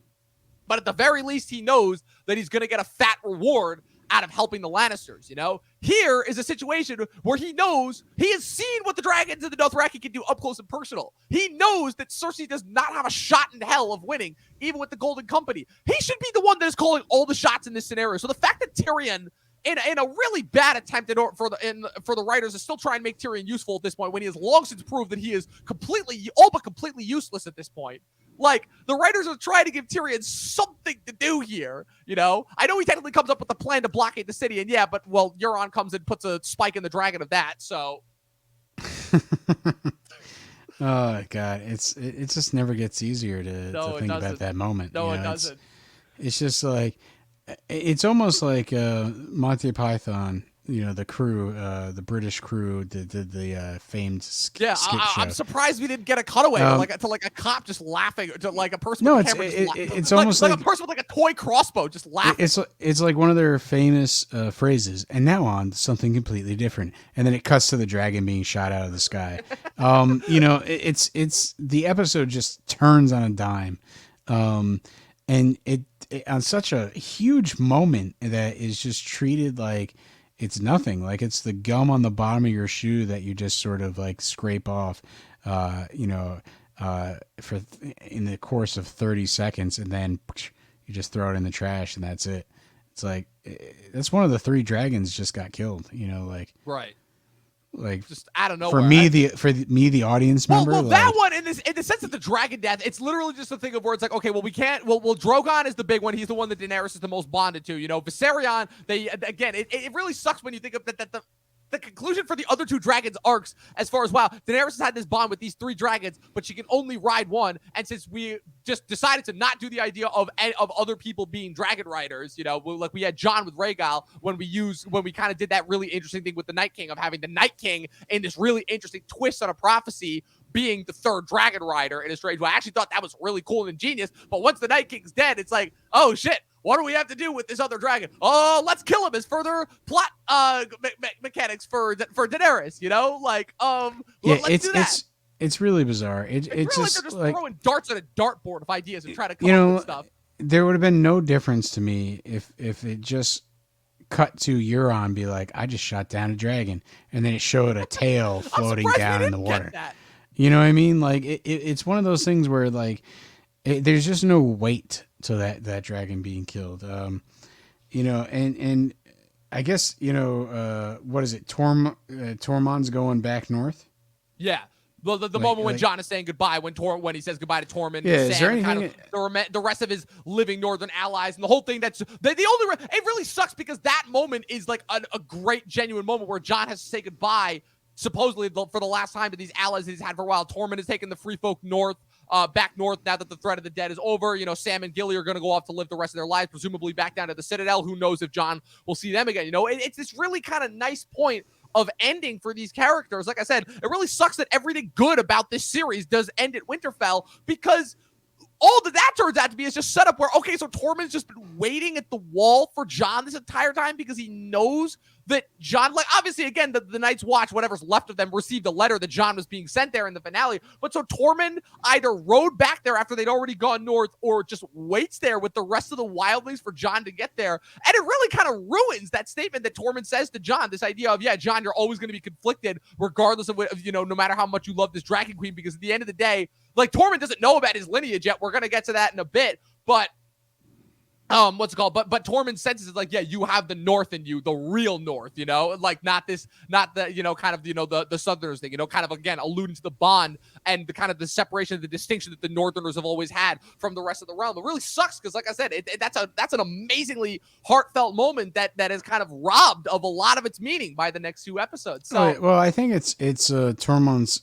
But at the very least, he knows that he's going to get a fat reward out of helping the Lannisters, you know? Here is a situation where he knows, he has seen what the dragons and the Dothraki can do up close and personal. He knows that Cersei does not have a shot in hell of winning, even with the Golden Company. He should be the one that is calling all the shots in this scenario. So the fact that Tyrion, in a really bad attempt for the writers, to still try and make Tyrion useful at this point, when he has long since proved that he is all but completely useless at this point. Like, the writers are trying to give Tyrion something to do here, you know? I know he technically comes up with a plan to blockade the city, and yeah, but, well, Euron comes and puts a spike in the dragon of that, so... Oh, God. It just never gets easier to think about that moment. No, it doesn't. It's just like... It's almost like Monty Python, you know, the crew, the British crew, the famed skit show. I'm surprised we didn't get a cutaway to a cop just laughing, to like a person with a camera just laughing. It's almost like a person with like a toy crossbow just laughing. It's like one of their famous phrases, and now on to something completely different. And then it cuts to the dragon being shot out of the sky. You know, it's the episode just turns on a dime. And it on such a huge moment that is just treated like it's nothing, like it's the gum on the bottom of your shoe that you just sort of like scrape off, you know, in the course of 30 seconds, and then you just throw it in the trash, and that's it. It's like that's one of the 3 dragons just got killed, you know, like right. Like, just out of nowhere. For me, the audience member. Well, that one in the sense of the dragon death, it's literally just a thing of where it's like, okay, well, we can't. Well, Drogon is the big one. He's the one that Daenerys is the most bonded to. You know, Viserion. It really sucks when you think of that. The conclusion for the other 2 dragons arcs, as far as, wow, Daenerys has had this bond with these 3 dragons, but she can only ride one. And since we just decided to not do the idea of other people being dragon riders, you know, like we had Jon with Rhaegal when we kind of did that really interesting thing with the Night King of having the Night King in this really interesting twist on a prophecy being the 3rd dragon rider in his trade. Well, I actually thought that was really cool and ingenious. But once the Night King's dead, it's like, oh shit, what do we have to do with this other dragon? Oh, let's kill him as further plot mechanics for Daenerys, you know? Like, let's do that. It's really bizarre. It's really just like they're just like, throwing darts at a dartboard of ideas and trying to come up with stuff. There would have been no difference to me if it just cut to Euron be like, I just shot down a dragon, and then it showed a tail floating down in the water. You know what I mean? Like it's one of those things where like there's just no weight to that dragon being killed. You know, and I guess, you know, what is it? Tormund's going back north. Yeah. Well, the moment when Jon is saying goodbye, when he says goodbye to Tormund, yeah, and Sam, and kind of the rest of his living northern allies, and the whole thing. It really sucks because that moment is like a great genuine moment where Jon has to say goodbye, supposedly for the last time, to these allies that he's had for a while. Tormund has taken the free folk back north now that the threat of the dead is over. You know, Sam and Gilly are going to go off to live the rest of their lives, presumably back down to the Citadel. Who knows if Jon will see them again? You know, it's this really kind of nice point of ending for these characters. Like I said, it really sucks that everything good about this series does end at Winterfell, because all that turns out to be is just set up where, okay, so Tormund's just been waiting at the wall for Jon this entire time because he knows that Jon, like, obviously, again, the Night's Watch, whatever's left of them, received a letter that Jon was being sent there in the finale. But so Tormund either rode back there after they'd already gone north, or just waits there with the rest of the wildlings for Jon to get there. And it really kind of ruins that statement that Tormund says to Jon, this idea of, yeah, Jon, you're always going to be conflicted regardless of, you know, no matter how much you love this Dragon Queen, because at the end of the day, like, Tormund doesn't know about his lineage yet. We're going to get to that in a bit. But what's it called? But Tormund senses it like, yeah, you have the North in you, the real North, like not the, kind of, the Southerners thing, kind of, again, alluding to the bond and the kind of the separation, the distinction that the Northerners have always had from the rest of the realm. It really sucks because, like I said, that's an amazingly heartfelt moment that is kind of robbed of a lot of its meaning by the next 2 episodes. So, well, I think it's Tormund's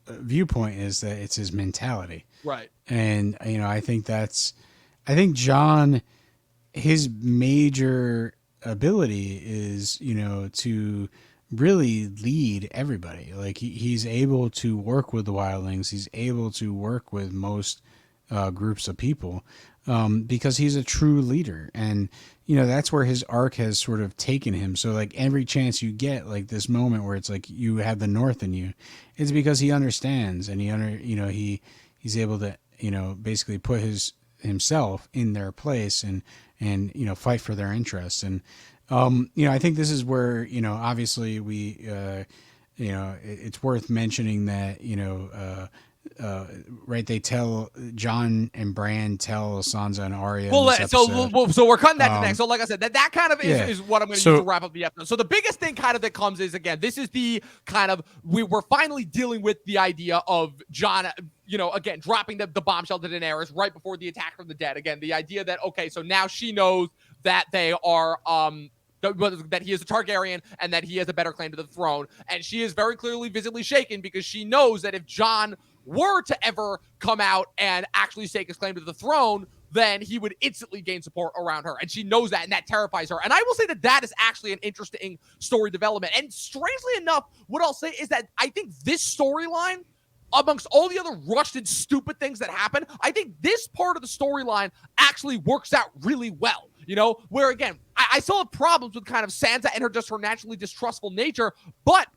viewpoint is that it's his mentality, right. and I think Jon, his major ability is, to really lead everybody. Like he's able to work with the wildlings. He's able to work with most groups of people because he's a true leader. And, that's where his arc has sort of taken him. So like every chance you get, like this moment where it's like you have the North in you, it's because he understands and he's able to, basically put himself in their place and fight for their interests. And I think this is where obviously we it's worth mentioning that right, they tell Jon and Bran tell Sansa and Arya so we're cutting that to next. So like I said, that kind of is what I'm going to use to wrap up the episode. So the biggest thing kind of that comes is, again, this is the kind of we're finally dealing with the idea of Jon, again, dropping the bombshell to Daenerys right before the attack from the dead. Again, the idea that, okay, so now she knows that they are that he is a Targaryen and that he has a better claim to the throne. And she is very clearly visibly shaken because she knows that if Jon were to ever come out and actually stake his claim to the throne, then he would instantly gain support around her. And she knows that, and that terrifies her. And I will say that is actually an interesting story development. And strangely enough, what I'll say is that I think this storyline, amongst all the other rushed and stupid things that happen, I think this part of the storyline actually works out really well. Where, again, I still have problems with kind of Sansa and her naturally distrustful nature, but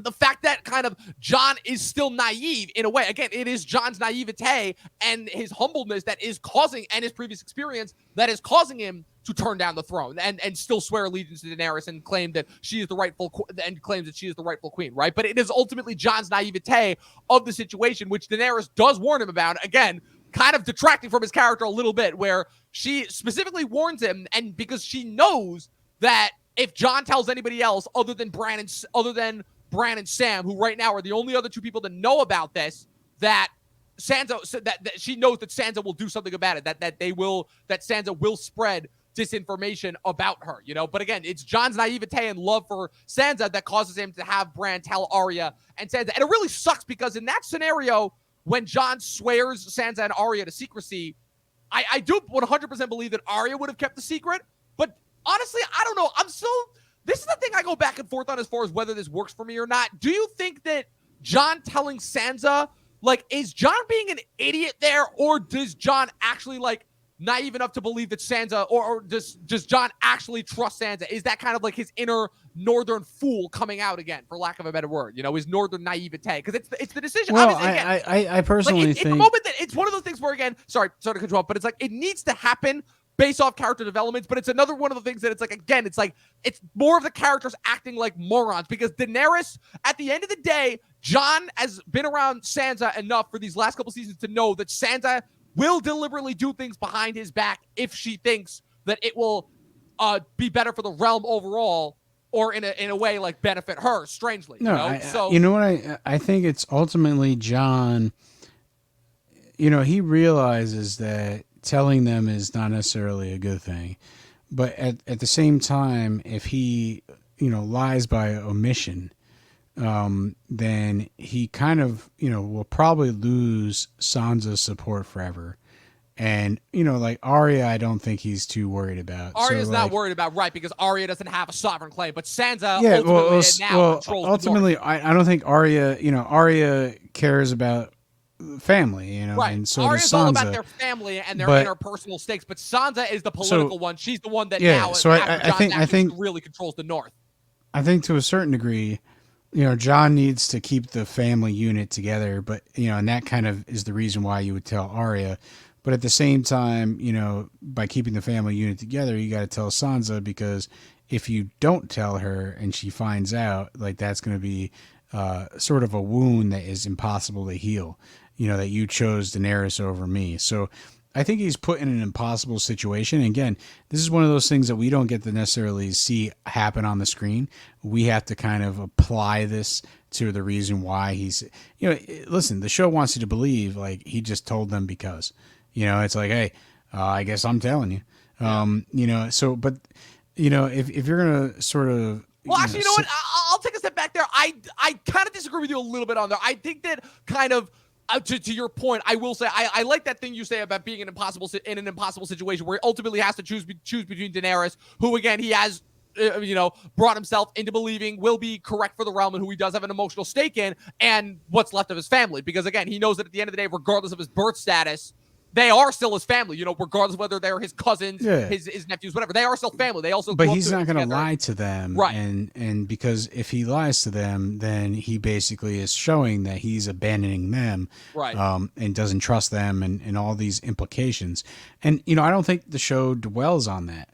the fact that kind of Jon is still naive in a way. Again, it is Jon's naivete and his humbleness that is causing, and his previous experience that is causing him to turn down the throne and still swear allegiance to Daenerys and claim that she is the rightful queen, right? But it is ultimately Jon's naivete of the situation, which Daenerys does warn him about. Again, kind of detracting from his character a little bit, where she specifically warns him, and because she knows that if Jon tells anybody else other than Bran and Sam, who right now are the only other 2 people that know about this, that Sansa, that she knows that Sansa will do something about it, that Sansa will spread disinformation about her, But again, it's Jon's naivete and love for Sansa that causes him to have Bran tell Arya and Sansa. And it really sucks because in that scenario, when Jon swears Sansa and Arya to secrecy, I do 100% believe that Arya would have kept the secret. But honestly, I don't know. This is the thing I go back and forth on as far as whether this works for me or not. Do you think that Jon telling Sansa, like, is Jon being an idiot there, or does Jon actually, like, naive enough to believe that Sansa, or does Jon actually trust Sansa? Is that kind of like his inner northern fool coming out again, for lack of a better word? His northern naivete, because it's the decision. Well, again, I personally think it's a moment that it's one of those things where, again, sorry to cut you off, but it's like it needs to happen based off character developments, but it's another one of the things that it's like, again, it's like it's more of the characters acting like morons, because Daenerys, at the end of the day, Jon has been around Sansa enough for these last couple seasons to know that Sansa will deliberately do things behind his back if she thinks that it will be better for the realm overall, or in a way like benefit her, strangely. I think it's ultimately Jon, he realizes that telling them is not necessarily a good thing, but at the same time, if he lies by omission, then he kind of will probably lose Sansa's support forever. And like Arya, I don't think he's too worried about. Arya's not worried about, right, because Arya doesn't have a sovereign claim, but Sansa ultimately I don't think Arya Arya cares about family, right. And so Arya's does Sansa. all about their family and their interpersonal stakes, but Sansa is the political one. She's the one that now. So I think really controls the North. I think to a certain degree, Jon needs to keep the family unit together, but and that kind of is the reason why you would tell Arya. But at the same time, by keeping the family unit together, you got to tell Sansa, because if you don't tell her and she finds out, like, that's going to be sort of a wound that is impossible to heal. That you chose Daenerys over me. So think he's put in an impossible situation. And again, this is one of those things that we don't get to necessarily see happen on the screen. We have to kind of apply this to the reason why he's, listen, the show wants you to believe like he just told them because, it's like, hey, I guess I'm telling you, but if you're going to sort of, well, actually, what? I'll take a step back there. I kind of disagree with you a little bit on there. I think that kind of, to your point, I will say I like that thing you say about being in an impossible situation where he ultimately has to choose between Daenerys, who again he has brought himself into believing will be correct for the realm and who he does have an emotional stake in, and what's left of his family, because again he knows that at the end of the day, regardless of his birth status, they are still his family, regardless of whether they're his cousins, his nephews, whatever. They are still family. They also, but he's not going to lie to them, right? And because if he lies to them, then he basically is showing that he's abandoning them, right? And doesn't trust them, and all these implications. And I don't think the show dwells on that.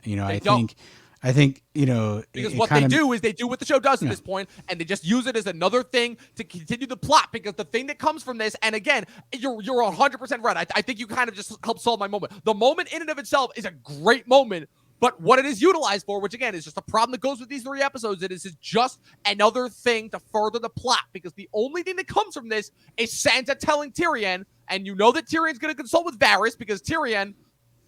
I think because what they do is they do what the show does at this point, and they just use it as another thing to continue the plot. Because the thing that comes from this, and again, you're 100% right. I think you kind of just helped solve my moment. The moment in and of itself is a great moment, but what it is utilized for, which again is just a problem that goes with these 3 episodes, it is just another thing to further the plot. Because the only thing that comes from this is Sansa telling Tyrion, and that Tyrion's going to consult with Varys because Tyrion.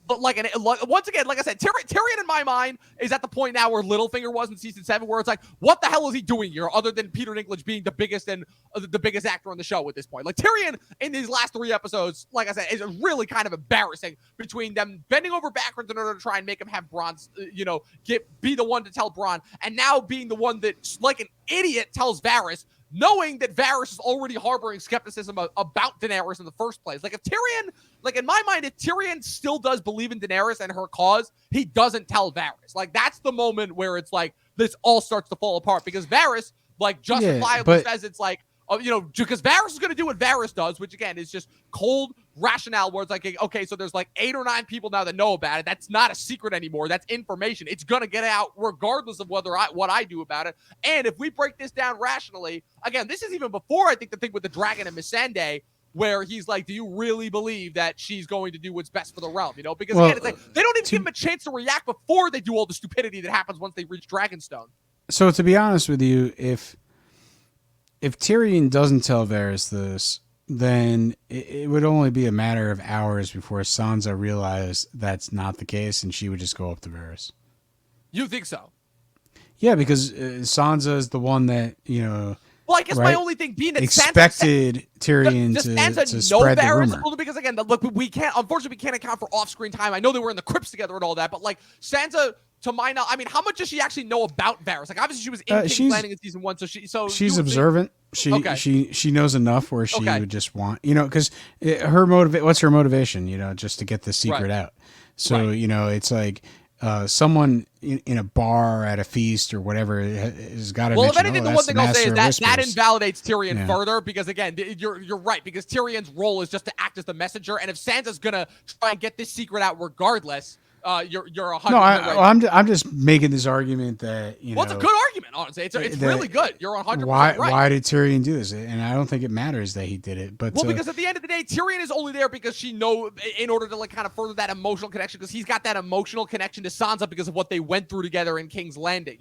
But once again, like I said, Tyrion in my mind is at the point now where Littlefinger was in season 7, where it's like, what the hell is he doing here, other than Peter Dinklage being the biggest actor on the show at this point? Like Tyrion in these last 3 episodes, like I said, is really kind of embarrassing between them bending over backwards in order to try and make him have Bronn, be the one to tell Bronn, and now being the one that, like an idiot, tells Varys, knowing that Varys is already harboring skepticism about Daenerys in the first place. Like if Tyrion, in my mind, if Tyrion still does believe in Daenerys and her cause, he doesn't tell Varys. Like that's the moment where it's like this all starts to fall apart, because Varys, justifiably says it's like, because Varys is going to do what Varys does, which again is just cold rationale, where it's like, okay, so there's 8 or 9 people now that know about it. That's not a secret anymore. That's information. It's going to get out regardless of what I do about it. And if we break this down rationally, again, this is even before I think the thing with the dragon and Missandei, where he's like, do you really believe that she's going to do what's best for the realm? Because again, it's like they don't even give him a chance to react before they do all the stupidity that happens once they reach Dragonstone. So to be honest with you, if Tyrion doesn't tell Varys this, then it would only be a matter of hours before Sansa realized that's not the case, and she would just go up to Varys. You think so? Yeah, because Sansa is the one that, Well, I guess my only thing being that expected Tyrion to spread the rumor. Because again, look, unfortunately, we can't account for off-screen time. I know they were in the crypts together and all that, but Sansa, to my knowledge, how much does she actually know about Varys? Obviously, she was in King's Landing in season 1, so she's observant. She knows enough where she would just want, because what's her motivation? Just to get the secret out. So it's like someone in a bar at a feast or whatever has got to. Well, if anything, the one thing I'll say is that invalidates Tyrion further, because again, you're right, because Tyrion's role is just to act as the messenger, and if Sansa's gonna try and get this secret out regardless. You're 100%. No, I'm just making this argument that Well, it's a good argument, honestly. It's really good. You're 100% right. Why did Tyrion do this? And I don't think it matters that he did it. But because at the end of the day, Tyrion is only there because in order to kind of further that emotional connection, because he's got that emotional connection to Sansa because of what they went through together in King's Landing,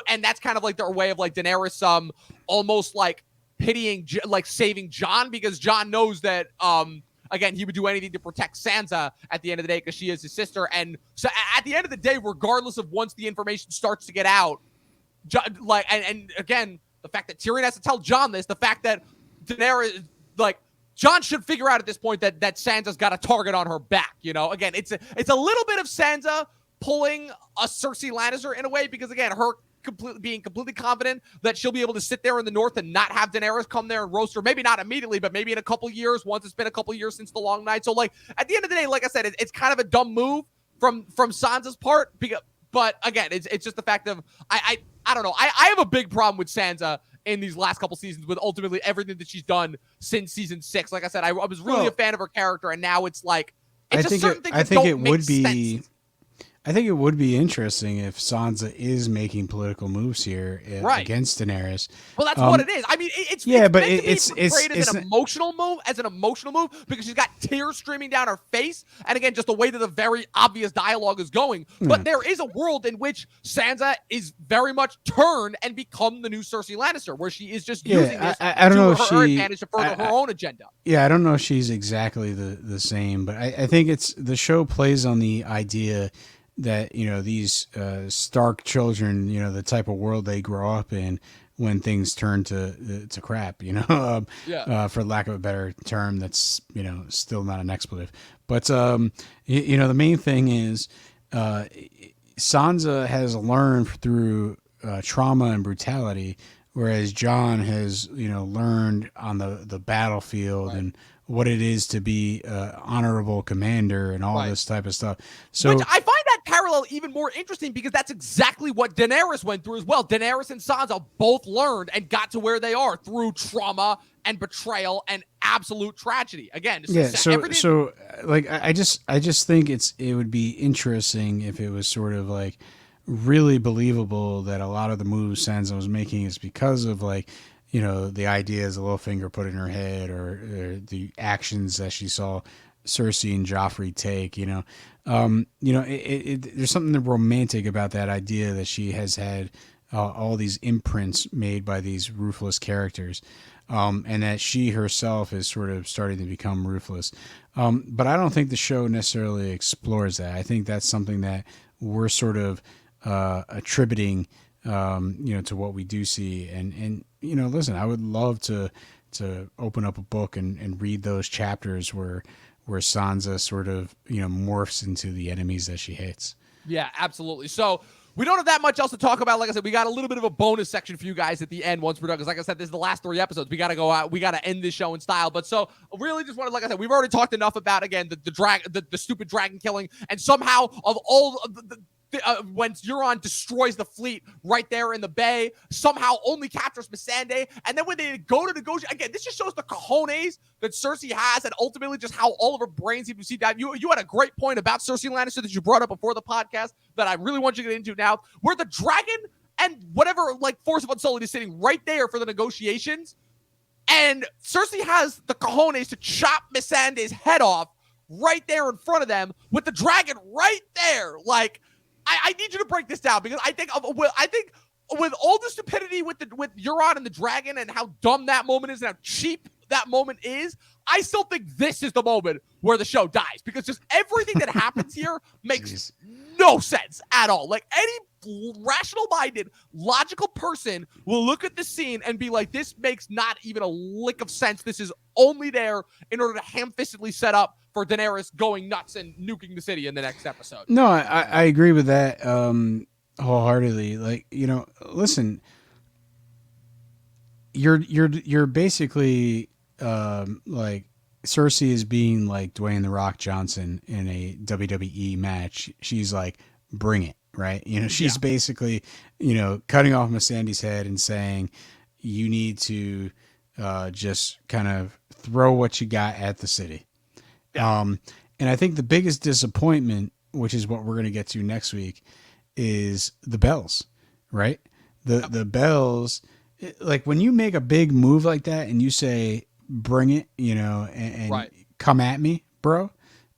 and that's kind of like their way of Daenerys almost pitying, saving Jon, because Jon knows that again, he would do anything to protect Sansa at the end of the day because she is his sister. And so at the end of the day, regardless of once the information starts to get out, and again, the fact that Tyrion has to tell Jon this, the fact that Daenerys, Jon should figure out at this point that Sansa's got a target on her back. Again, it's a little bit of Sansa pulling a Cersei Lannister in a way, because again, her being completely confident that she'll be able to sit there in the north and not have Daenerys come there and roast her. Maybe not immediately, but maybe in a couple years, once it's been a couple years since the Long Night. So at the end of the day, like I said, it's kind of a dumb move from Sansa's part. But again, it's just the fact of I don't know. I have a big problem with Sansa in these last couple seasons with ultimately everything that she's done since season 6. Like I said, I was really a fan of her character, and now it's I think it would be sense. I think it would be interesting if Sansa is making political moves here Right. against Daenerys. Well, that's what it is. I mean, it's but meant to be portrayed as an emotional move, because she's got tears streaming down her face, and again, just the way that the very obvious dialogue is going. But there is a world in which Sansa is very much turned and become the new Cersei Lannister, where she is just using this I don't know if her advantage to further her own agenda. Yeah, I don't know if she's exactly the same, but I think it's the show plays on the idea that, you know, these Stark children, you know, the type of world they grow up in when things turn to crap, you know, for lack of a better term, that's, you know, still not an expletive. But, you know, the main thing is Sansa has learned through trauma and brutality, whereas Jon has, you know, learned on the battlefield and what it is to be honorable commander and all this type of stuff. So which I find that parallel even more interesting, because that's exactly what Daenerys went through as well. Daenerys and Sansa both learned and got to where they are through trauma and betrayal and absolute tragedy. Again, so like I just think it would be interesting if it was sort of like really believable that a lot of the moves Sansa was making is because of, like, you know, the ideas a Littlefinger put in her head, or the actions that she saw Cersei and Joffrey take. You know, there's something romantic about that idea that she has had all these imprints made by these ruthless characters, and that she herself is sort of starting to become ruthless. But I don't think the show necessarily explores that. I think that's something that we're sort of attributing, you know, to what we do see. And you know, listen, I would love to open up a book and read those chapters where Sansa sort of, you know, morphs into the enemies that she hates. Yeah, absolutely. So we don't have that much else to talk about. Like I said, we got a little bit of a bonus section for you guys at the end once we're done, because like I said, this is the last 3 episodes. We got to go out. We got to end this show in style. But so really just wanted, like I said, we've already talked enough about, again, the stupid dragon killing, and somehow of all of when Euron destroys the fleet right there in the bay, somehow only captures Missandei. And then when they go to negotiate, again, this just shows the cojones that Cersei has, and ultimately just how all of her brains seem to see that. You had a great point about Cersei Lannister that you brought up before the podcast that I really want you to get into now, where the dragon and whatever, like, Force of Unsullied is sitting right there for the negotiations. And Cersei has the cojones to chop Missandei's head off right there in front of them with the dragon right there. Like, I need you to break this down, because I think with all the stupidity with Euron and the dragon and how dumb that moment is and how cheap that moment is, I still think this is the moment where the show dies, because just everything that happens here makes no sense at all. Like, any rational-minded, logical person will look at the scene and be like, this makes not even a lick of sense. This is only there in order to ham-fistedly set up for Daenerys going nuts and nuking the city in the next episode. No, I agree with that wholeheartedly. Like, you know, listen, you're basically like, Cersei is being like Dwayne "The Rock" Johnson in a WWE match. She's like, bring it, right? You know, she's basically, you know, cutting off Missandei's head and saying, you need to just kind of throw what you got at the city. Yeah. And I think the biggest disappointment, which is what we're going to get to next week, is the bells, right? The bells, like, when you make a big move like that and you say, bring it, you know, and come at me, bro.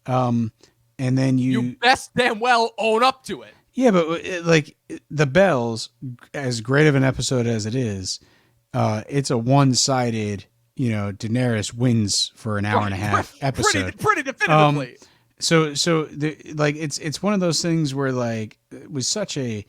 And then you best damn well own up to it. Yeah, but like, the bells, as great of an episode as it is, it's a one-sided, you know, Daenerys wins for an hour and a half episode. Pretty definitively. So like, it's one of those things where, like, it was such a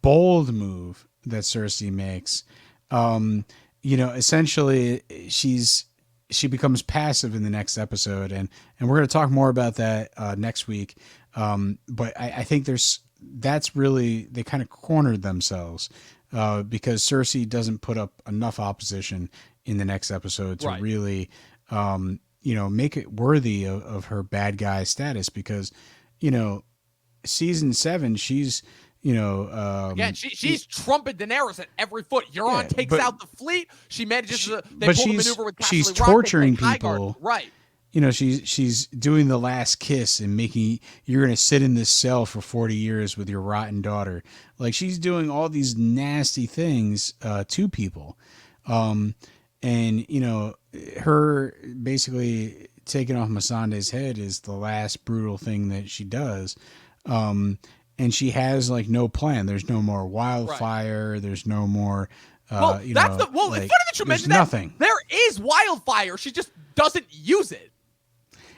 bold move that Cersei makes. You know, essentially she becomes passive in the next episode, and we're going to talk more about that next week. But I think that's really, they kind of cornered themselves, because Cersei doesn't put up enough opposition in the next episode to really, you know, make it worthy of her bad guy status, because, you know, season 7, she's, you know, again, she's trumpet Daenerys at every foot. Euron takes out the fleet. She manages to pull the maneuver with she's Casterly Rock, torturing people, right? she's doing the last kiss and making you're going to sit in this cell for 40 years with your rotten daughter. Like she's doing all these nasty things to people. And her basically taking off Missandei's head is the last brutal thing that she does. And she has like no plan. There's no more wildfire. Right. There's no more. Well, it's funny that you mentioned that. Nothing. There is wildfire. She just doesn't use it.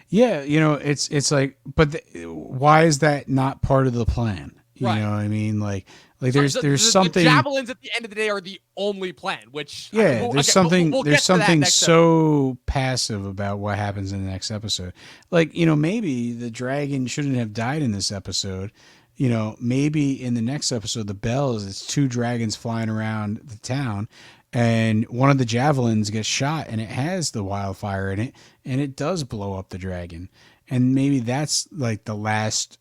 Yeah, it's like, but why is that not part of the plan? You know what I mean? Like there's something. The javelins at the end of the day are the only plan. Which there's something. There's something so passive about what happens in the next episode. Like maybe the dragon shouldn't have died in this episode. Maybe in the next episode, the bells. It's 2 dragons flying around the town. And one of the javelins gets shot and it has the wildfire in it and it does blow up the dragon. And maybe that's like the last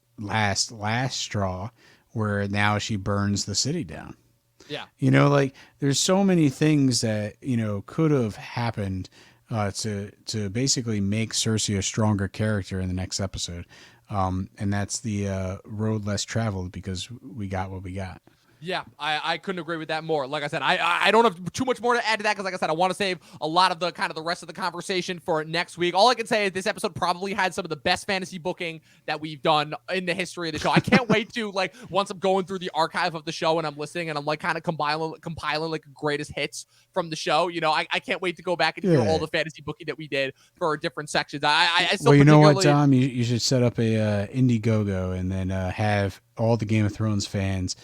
straw where now she burns the city down. Yeah. Like there's so many things that, could have happened to basically make Cersei a stronger character in the next episode. And that's the road less traveled because we got what we got. Yeah, I couldn't agree with that more. Like I said, I don't have too much more to add to that because, like I said, I want to save a lot of the rest of the conversation for next week. All I can say is this episode probably had some of the best fantasy booking that we've done in the history of the show. I can't wait to once I'm going through the archive of the show and I'm listening and I'm kind of compiling like greatest hits from the show. I can't wait to go back and hear all the fantasy booking that we did for different sections. I still well, you know what, Tom? You should set up a Indiegogo and then have all the Game of Thrones fans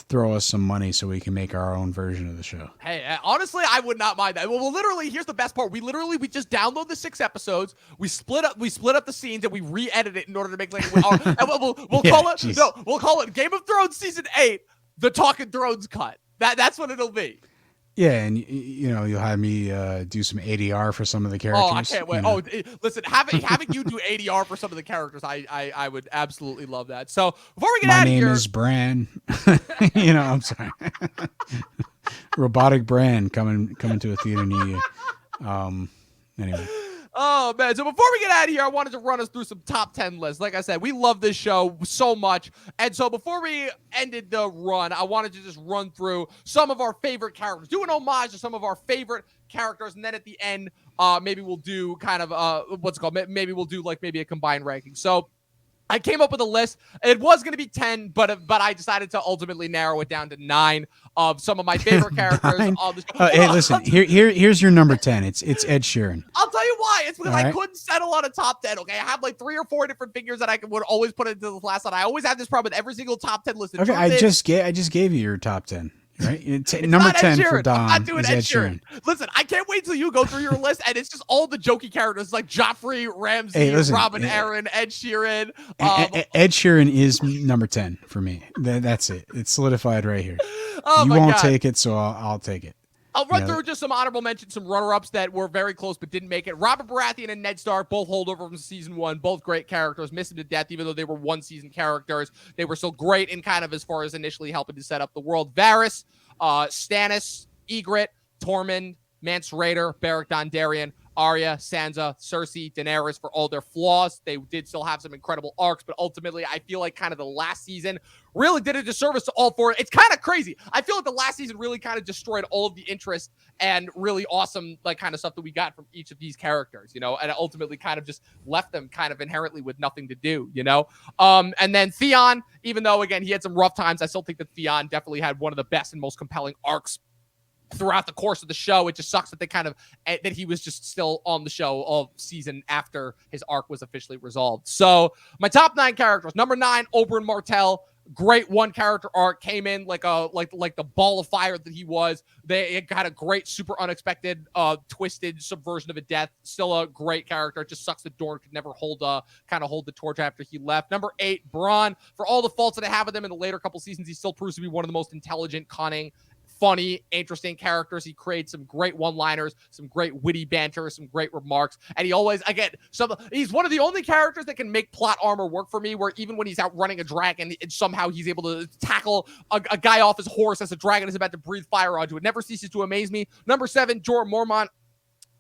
throw us some money so we can make our own version of the show. Hey, honestly, I would not mind that. Well, literally, here's the best part. We just download the 6 episodes. We split up the scenes and we re-edit it in order to make and we'll call it Game of Thrones season 8, the Talkin' Thrones cut. That's what it'll be. Yeah, and you'll have me do some ADR for some of the characters. Oh, I can't wait. Listen, having you do ADR for some of the characters, I would absolutely love that. So before we get out of here, my name is Bran. I'm sorry. Robotic Bran coming to a theater near you. Anyway. Oh, man. So before we get out of here, I wanted to run us through some top 10 lists. Like I said, we love this show so much. And so before we ended the run, I wanted to just run through some of our favorite characters, do an homage to some of our favorite characters. And then at the end, maybe we'll do maybe we'll do maybe a combined ranking. So I came up with a list. It was going to be 10, but I decided to ultimately narrow it down to 9 of some of my favorite characters on the show. Hey, listen, here's your number 10. It's Ed Sheeran. I'll tell you why. It's because I couldn't settle on a top 10. Okay, I have 3 or 4 different figures that I would always put into the last one. I always have this problem with every single top 10 list. Okay, I just gave you your top 10. Right, number 10 for Dom. I'm not doing Ed Sheeran. Listen, I can't wait till you go through your list, and it's just all the jokey characters like Joffrey, Ramsay, Robin Aaron, Ed Sheeran. Ed Sheeran is number 10 for me. That's it. It's solidified right here. You won't take it, so I'll take it. I'll run through just some honorable mentions, some runner-ups that were very close but didn't make it. Robert Baratheon and Ned Stark, both holdover from season 1, both great characters. Miss them to death, even though they were one-season characters. They were still great in as far as initially helping to set up the world. Varys, Stannis, Ygritte, Tormund, Mance Rayder, Beric Dondarrion, Arya, Sansa, Cersei, Daenerys, for all their flaws. They did still have some incredible arcs, but ultimately I feel like the last season really did a disservice to all 4. It's kind of crazy. I feel like the last season really destroyed all of the interest and really awesome stuff that we got from each of these characters, and it ultimately just left them inherently with nothing to do, and then Theon, even though again he had some rough times, I still think that Theon definitely had one of the best and most compelling arcs throughout the course of the show. It just sucks that that he was just still on the show all season after his arc was officially resolved. So my top 9 characters: number 9, Oberyn Martell. Great one character arc, came in like the ball of fire that he was. They had a great, super unexpected, twisted subversion of a death. Still a great character. It just sucks that Dorne could never hold the torch after he left. Number 8, Bronn. For all the faults that I have with him in the later couple seasons, he still proves to be one of the most intelligent, cunning, funny, interesting characters. He creates some great one-liners, some great witty banter, some great remarks, and he always, again, he's one of the only characters that can make plot armor work for me, where even when he's out running a dragon, somehow he's able to tackle a guy off his horse as a dragon is about to breathe fire onto it. Never ceases to amaze me. Number 7, Jorah Mormont.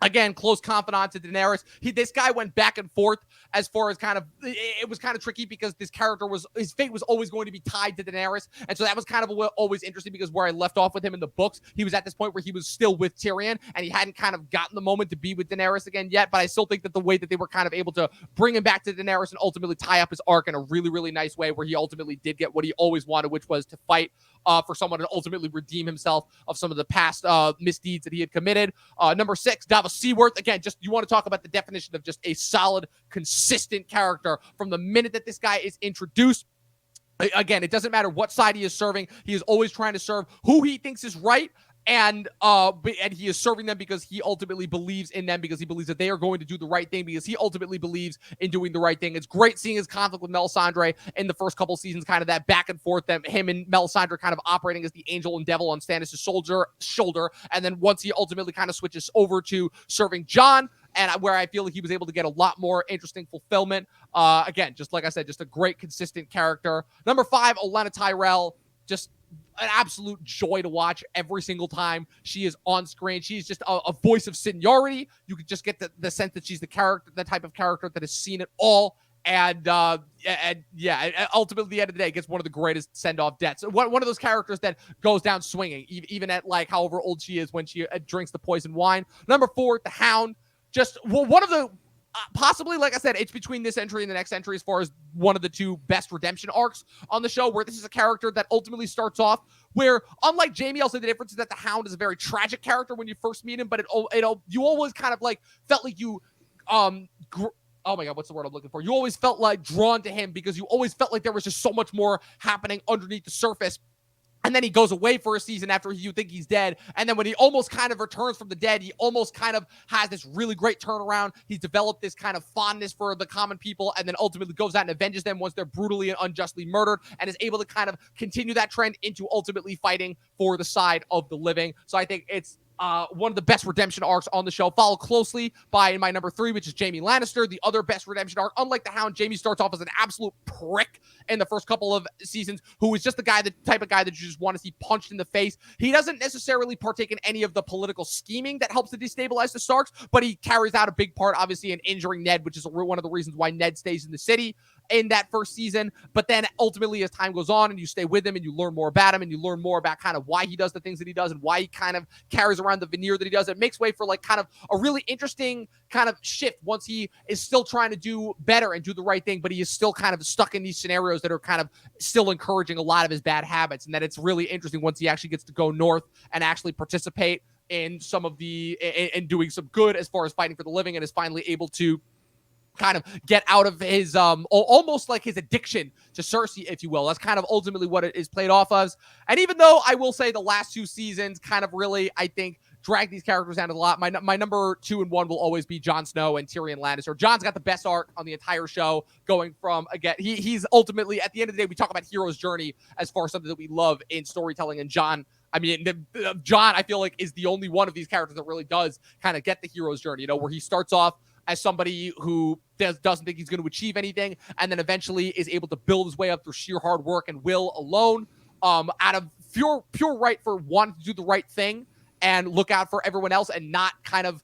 Again, close confidant to Daenerys. This guy went back and forth as far as it was kind of tricky because this character his fate was always going to be tied to Daenerys. And so that was kind of always interesting because where I left off with him in the books, he was at this point where he was still with Tyrion and he hadn't kind of gotten the moment to be with Daenerys again yet. But I still think that the way that they were kind of able to bring him back to Daenerys and ultimately tie up his arc in a really, really nice way where he ultimately did get what he always wanted, which was to fight for someone to ultimately redeem himself of some of the past misdeeds that he had committed. Number 6, Davos Seaworth. Again, just you want to talk about the definition of just a solid, consistent character from the minute that this guy is introduced. Again, it doesn't matter what side he is serving. He is always trying to serve who he thinks is right. And he is serving them because he ultimately believes in them, because he believes that they are going to do the right thing, because he ultimately believes in doing the right thing. It's great seeing his conflict with Missandei in the first couple seasons, kind of that back and forth, them him and Missandei kind of operating as the angel and devil on Stannis' shoulder. And then once he ultimately kind of switches over to serving Jon, and where I feel like he was able to get a lot more interesting fulfillment. Again, just like I said, just a great, consistent character. Number 5, Olenna Tyrell. Just an absolute joy to watch every single time she is on screen. She's just a voice of seniority. You could just get the sense that she's the type of character that has seen it all. And ultimately, at the end of the day, gets one of the greatest send-off deaths. One of those characters that goes down swinging, even at like however old she is when she drinks the poison wine. Number 4, the Hound. Just one of the possibly, like I said, it's between this entry and the next entry as far as one of the 2 best redemption arcs on the show, where this is a character that ultimately starts off where, unlike Jaime, I'll say the difference is that the Hound is a very tragic character when you first meet him, but you always kind of like felt like you oh my God, what's the word I'm looking for? You always felt like drawn to him because you always felt like there was just so much more happening underneath the surface. And then he goes away for a season after you think he's dead. And then when he almost kind of returns from the dead, he almost kind of has this really great turnaround. He's developed this kind of fondness for the common people and then ultimately goes out and avenges them once they're brutally and unjustly murdered, and is able to kind of continue that trend into ultimately fighting for the side of the living. So I think it's one of the best redemption arcs on the show, followed closely by my number 3, which is Jaime Lannister, the other best redemption arc. Unlike the Hound, Jaime starts off as an absolute prick in the first couple of seasons, who is just the type of guy that you just want to see punched in the face. He doesn't necessarily partake in any of the political scheming that helps to destabilize the Starks, but he carries out a big part, obviously, in injuring Ned, which is one of the reasons why Ned stays in the city in that first season. But then ultimately, as time goes on and you stay with him and you learn more about him and you learn more about kind of why he does the things that he does and why he kind of carries around the veneer that he does, it makes way for like kind of a really interesting kind of shift once he is still trying to do better and do the right thing, but he is still kind of stuck in these scenarios that are kind of still encouraging a lot of his bad habits. And that it's really interesting once he actually gets to go north and actually participate in some of in doing some good as far as fighting for the living, and is finally able to kind of get out of his almost like his addiction to Cersei, if you will. That's kind of ultimately what it is played off of. And even though I will say the last 2 seasons kind of really, I think, drag these characters down a lot, my number 2 and 1 will always be Jon Snow and Tyrion Lannister. Jon's got the best arc on the entire show, going from, again, he's ultimately, at the end of the day, we talk about hero's journey as far as something that we love in storytelling, and Jon, I mean, Jon, I feel like, is the only one of these characters that really does kind of get the hero's journey, where he starts off as somebody who doesn't think he's going to achieve anything, and then eventually is able to build his way up through sheer hard work and will alone, out of pure right for wanting to do the right thing and look out for everyone else and not kind of,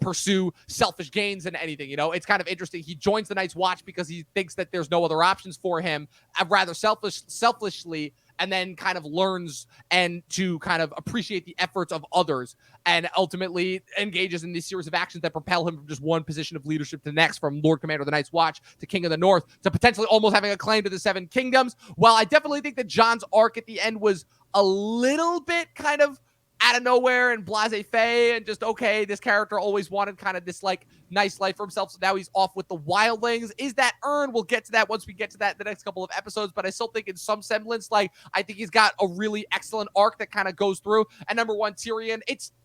pursue selfish gains and anything. It's kind of interesting. He joins the Night's Watch because he thinks that there's no other options for him, rather selfishly, and then kind of learns and to kind of appreciate the efforts of others, and ultimately engages in these series of actions that propel him from just one position of leadership to the next, from Lord Commander of the Night's Watch to King of the North to potentially almost having a claim to the 7 Kingdoms. While I definitely think that Jon's arc at the end was a little bit kind of out of nowhere and blasé-fay and just, okay, this character always wanted kind of this like nice life for himself, so now he's off with the wildlings. Is that earned? We'll get to that once we get to that the next couple of episodes, but I still think in some semblance, like, I think he's got a really excellent arc that kind of goes through. And number 1, Tyrion,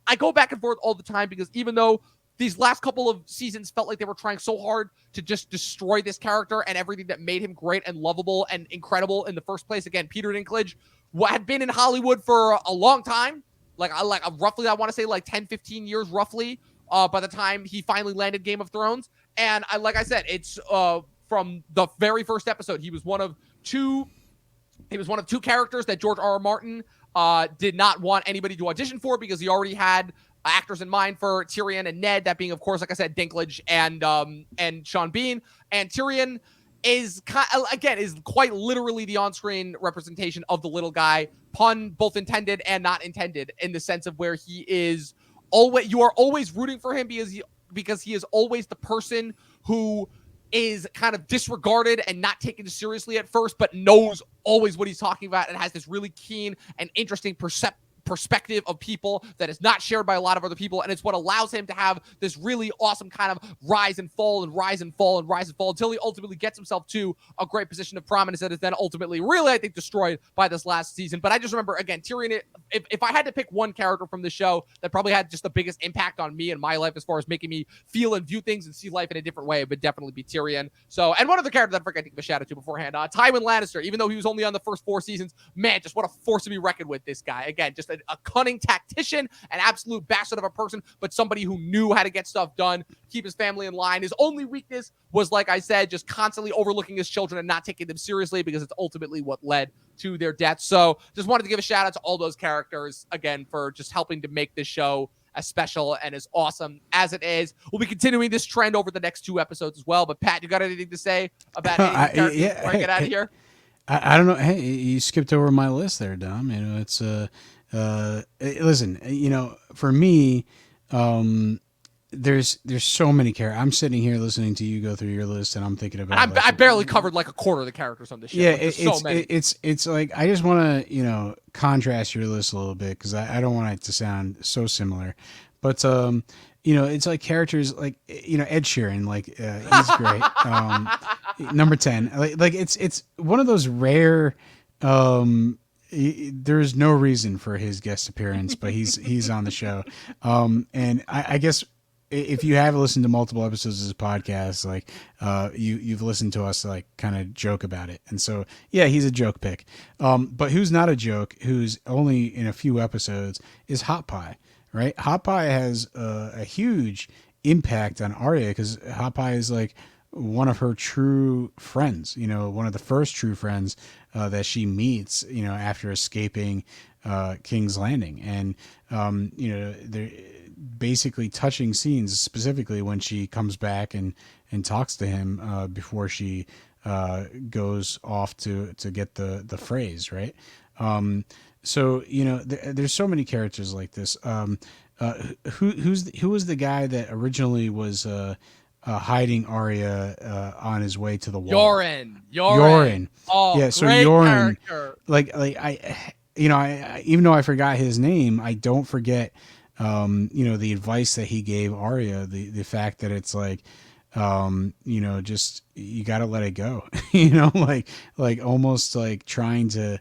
I go back and forth all the time, because even though these last couple of seasons felt like they were trying so hard to just destroy this character and everything that made him great and lovable and incredible in the first place. Again, Peter Dinklage had been in Hollywood for a long time, like roughly, I want to say like 10, 15 years roughly, by the time he finally landed Game of Thrones. And like I said, it's from the very first episode, he was one of two characters that George R.R. Martin did not want anybody to audition for because he already had actors in mind for Tyrion and Ned, that being, of course, like I said, Dinklage and Sean Bean. And Tyrion is quite literally the on-screen representation of the little guy, pun both intended and not intended, in the sense of where he is always, you are always rooting for him because he is always the person who is kind of disregarded and not taken seriously at first, but knows always what he's talking about and has this really keen and interesting perspective of people that is not shared by a lot of other people, and it's what allows him to have this really awesome kind of rise and fall until he ultimately gets himself to a great position of prominence that is then ultimately really, I think, destroyed by this last season. But I just remember, again, Tyrion, if I had to pick one character from the show that probably had just the biggest impact on me in my life as far as making me feel and view things and see life in a different way, it would definitely be Tyrion. So, and one other character that I forgot to give a shout out to beforehand, Tywin Lannister. Even though he was only on the first 4 seasons, man, just what a force to be reckoned with, this guy. Again, just a cunning tactician, an absolute bastard of a person, but somebody who knew how to get stuff done, keep his family in line. His only weakness was, like I said, just constantly overlooking his children and not taking them seriously, because it's ultimately what led to their deaths. So just wanted to give a shout out to all those characters, again, for just helping to make this show as special and as awesome as it is. We'll be continuing this trend over the next 2 episodes as well. But Pat, you got anything to say about any of these characters before I get out of here? I don't know. Hey, you skipped over my list there, Dom. You know, it's listen, you know, for me, there's so many characters. I'm sitting here listening to you go through your list, and I'm thinking about. I barely covered like a quarter of the characters on the show. Yeah, like, it's like, I just want to, you know, contrast your list a little bit, because I don't want it to sound so similar, but you know, it's like characters like, you know, Ed Sheeran, like he's great. Number 10, like it's one of those rare. There's no reason for his guest appearance, but he's on the show. And I guess if you have listened to multiple episodes of this podcast, like you've listened to us like kind of joke about it. And so, yeah, he's a joke pick. But who's not a joke, who's only in a few episodes, is Hot Pie, right? Hot Pie has a huge impact on Arya, because Hot Pie is like one of her true friends, you know, one of the first true friends that she meets, you know, after escaping King's Landing. And, you know, they're basically touching scenes, specifically when she comes back and talks to him before she goes off to get the phrase, right? So, you know, there's so many characters like this. Who was the guy that originally was hiding Arya on his way to the wall? Euron. Oh, yeah. So great Euron, character. like I, you know, I even though I forgot his name, I don't forget, you know, the advice that he gave Arya. The fact that it's like, you know, just, you got to let it go. You know, like almost like trying to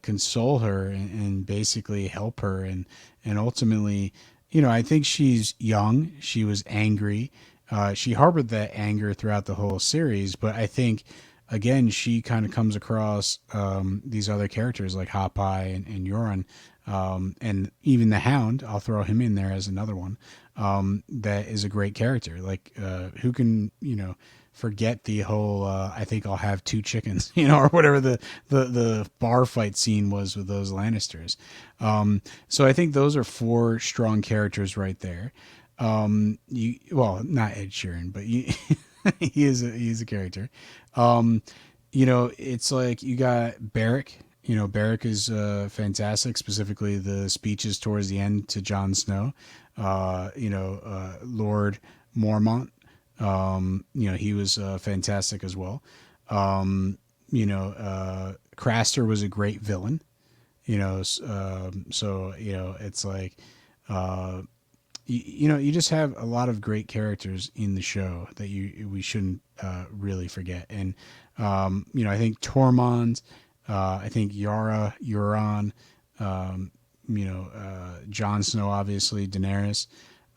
console her and basically help her, and ultimately, you know, I think she's young. She was angry. She harbored that anger throughout the whole series, but I think, again, she kind of comes across these other characters like Hot Pie and Euron, and even the Hound. I'll throw him in there as another one that is a great character. Like, who can, you know, forget the whole I think I'll have 2 chickens, you know, or whatever the bar fight scene was with those Lannisters. So I think those are 4 strong characters right there. Well, not Ed Sheeran, but he is a character. You know, it's like you got Beric. You know, Beric is fantastic, specifically the speeches towards the end to Jon Snow. You know, Lord Mormont. You know, he was fantastic as well. You know, Craster was a great villain. You know, so, you know, it's like, you know, you just have a lot of great characters in the show that we shouldn't really forget. And you know, I think Tormund, I think Yara, Euron, you know, Jon Snow, obviously, Daenerys,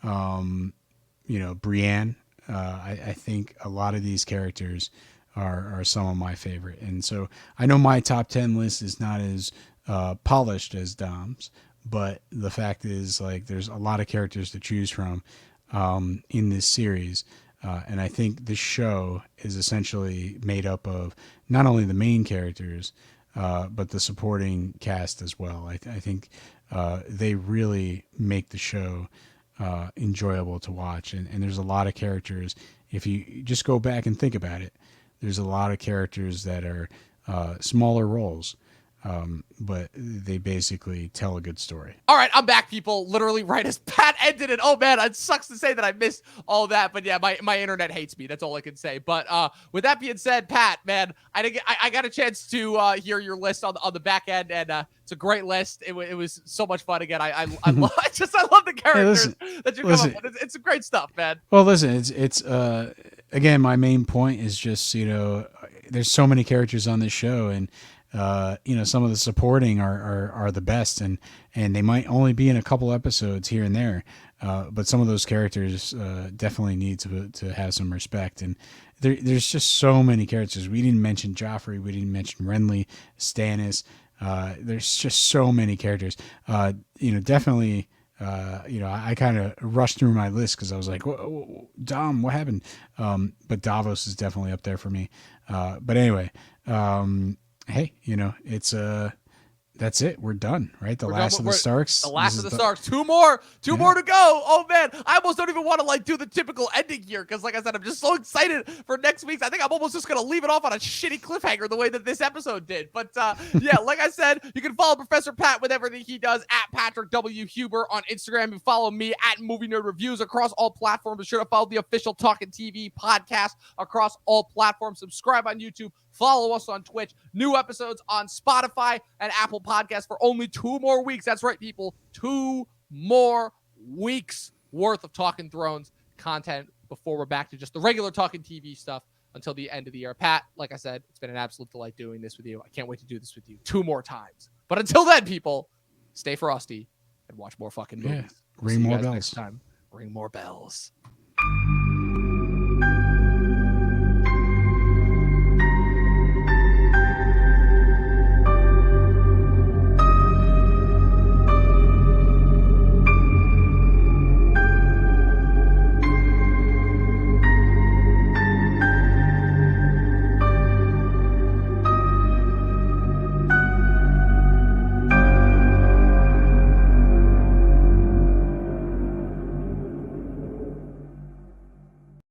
you know, Brienne. I think a lot of these characters are some of my favorite. And so I know my top 10 list is not as polished as Dom's, but the fact is, like, there's a lot of characters to choose from in this series. And I think this show is essentially made up of not only the main characters, but the supporting cast as well. I think they really make the show enjoyable to watch, and there's a lot of characters. If you just go back and think about it, there's a lot of characters that are smaller roles, but they basically tell a good story. All right, I'm back, people. Literally right as Pat ended it. Oh, man, it sucks to say that I missed all that. But, yeah, my internet hates me. That's all I can say. But with that being said, Pat, man, I got a chance to hear your list on the back end, and it's a great list. It was so much fun. Again, I love the characters that you come up with. It's some great stuff, man. Well, listen, it's again, my main point is just, there's so many characters on this show, and some of the supporting are the best, and they might only be in a couple episodes here and there, but some of those characters definitely need to have some respect. And there's just so many characters. We didn't mention Joffrey, we didn't mention Renly, Stannis. There's just so many characters. Definitely. I kind of rushed through my list because I was like, Dom, what happened? But Davos is definitely up there for me. But anyway, hey, it's that's it. We're done, right? The last of the Starks. The last of the Starks. Two more to go. Oh man, I almost don't even want to do the typical ending here because, like I said, I'm just so excited for next week's. I think I'm almost just gonna leave it off on a shitty cliffhanger the way that this episode did. But yeah, like I said, you can follow Professor Pat with everything he does at Patrick W. Huber on Instagram. You follow me at Movie Nerd Reviews across all platforms. Be sure to follow the official Talkin TV podcast across all platforms. Subscribe on YouTube. Follow us on Twitch. New episodes on Spotify and Apple Podcasts for only 2 more weeks. That's right, people. 2 more weeks worth of Talkin' Thrones content before we're back to just the regular Talkin' TV stuff until the end of the year. Pat, like I said, it's been an absolute delight doing this with you. I can't wait to do this with you 2 more times. But until then, people, stay frosty and watch more fucking movies. Ring more bells. Next time. Ring more bells.